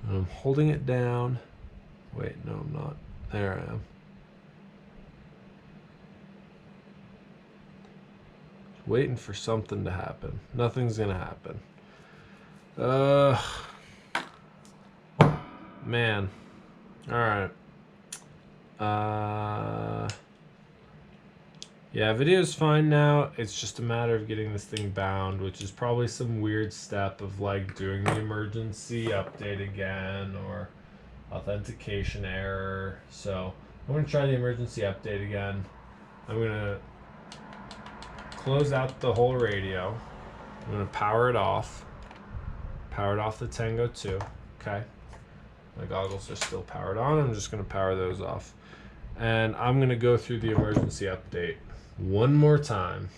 I'm holding it down. Wait, no, I'm not. There I am. Just waiting for something to happen. Nothing's gonna happen. Man. Alright. Yeah, video's fine now. It's just a matter of getting this thing bound, which is probably some weird step of like doing the emergency update again or authentication error. So I'm gonna try the emergency update again. I'm gonna close out the whole radio. I'm gonna power it off. Powered off the Tango 2. Okay. My goggles are still powered on. I'm just gonna power those off. And I'm gonna go through the emergency update one more time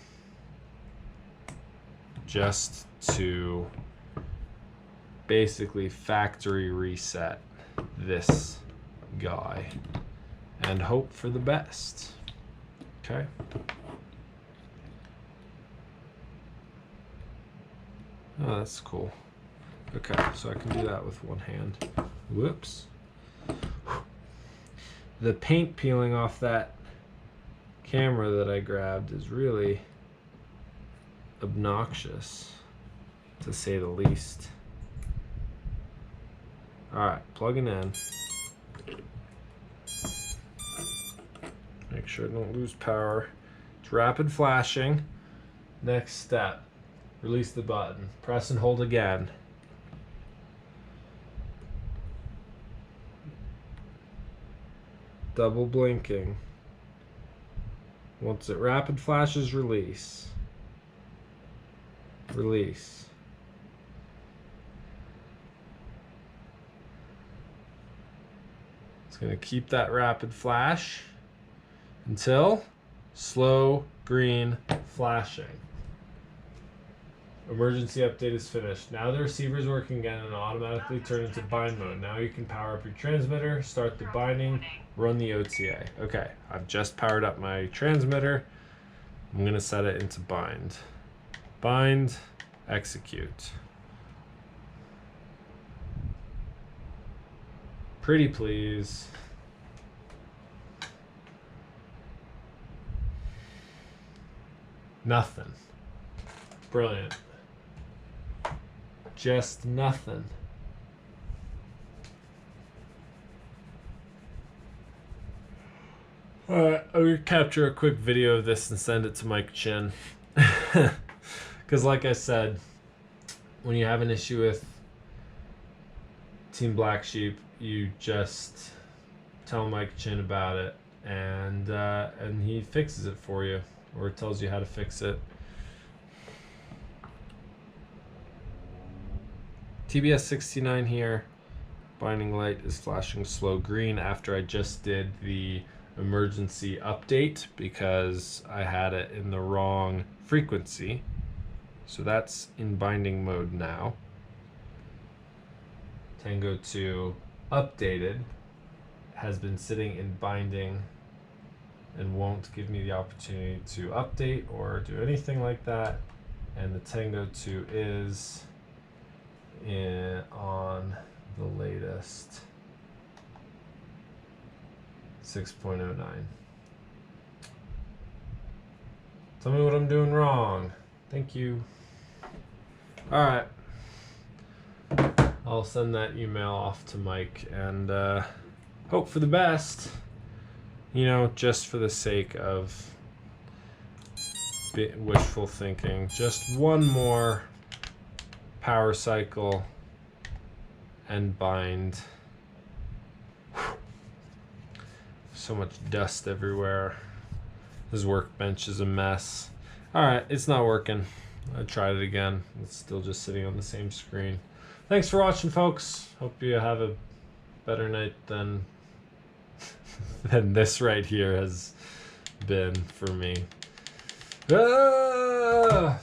just to basically factory reset this guy. and hope for the best. Okay. Oh, that's cool. Okay, so I can do that with one hand. Whoops. The paint peeling off that camera that I grabbed is really obnoxious, to say the least. Alright, plugging in. Make sure I don't lose power. It's rapid flashing. Next step. Release the button. Press and hold again. Double blinking. Once it rapid flashes, release. Release. It's going to keep that rapid flash until slow green flashing. Emergency update is finished. Now the receiver is working again and automatically turn into bind mode. Now you can power up your transmitter, start the binding, run the OTA. Okay, I've just powered up my transmitter. I'm going to set it into bind. Bind, execute. Pretty please. Nothing. Brilliant. Just nothing. Alright, I'm gonna capture a quick video of this and send it to Mike Chin. Because like I said, when you have an issue with Team Black Sheep, you just tell Mike Chin about it, and he fixes it for you, or tells you how to fix it. TBS 69 here. Binding light is flashing slow green after I just did the emergency update because I had it in the wrong frequency. So that's in binding mode now. Tango 2 updated has been sitting in binding and won't give me the opportunity to update or do anything like that. And the Tango 2 is on the latest 6.09. Tell me what I'm doing wrong. Thank you. Alright. I'll send that email off to Mike and hope for the best. You know, just for the sake of wishful thinking. Just one more power cycle and bind. So much dust everywhere. This workbench is a mess. Alright, it's not working. I tried it again. It's still just sitting on the same screen. Thanks for watching, folks. Hope you have a better night than this right here has been for me. Ah!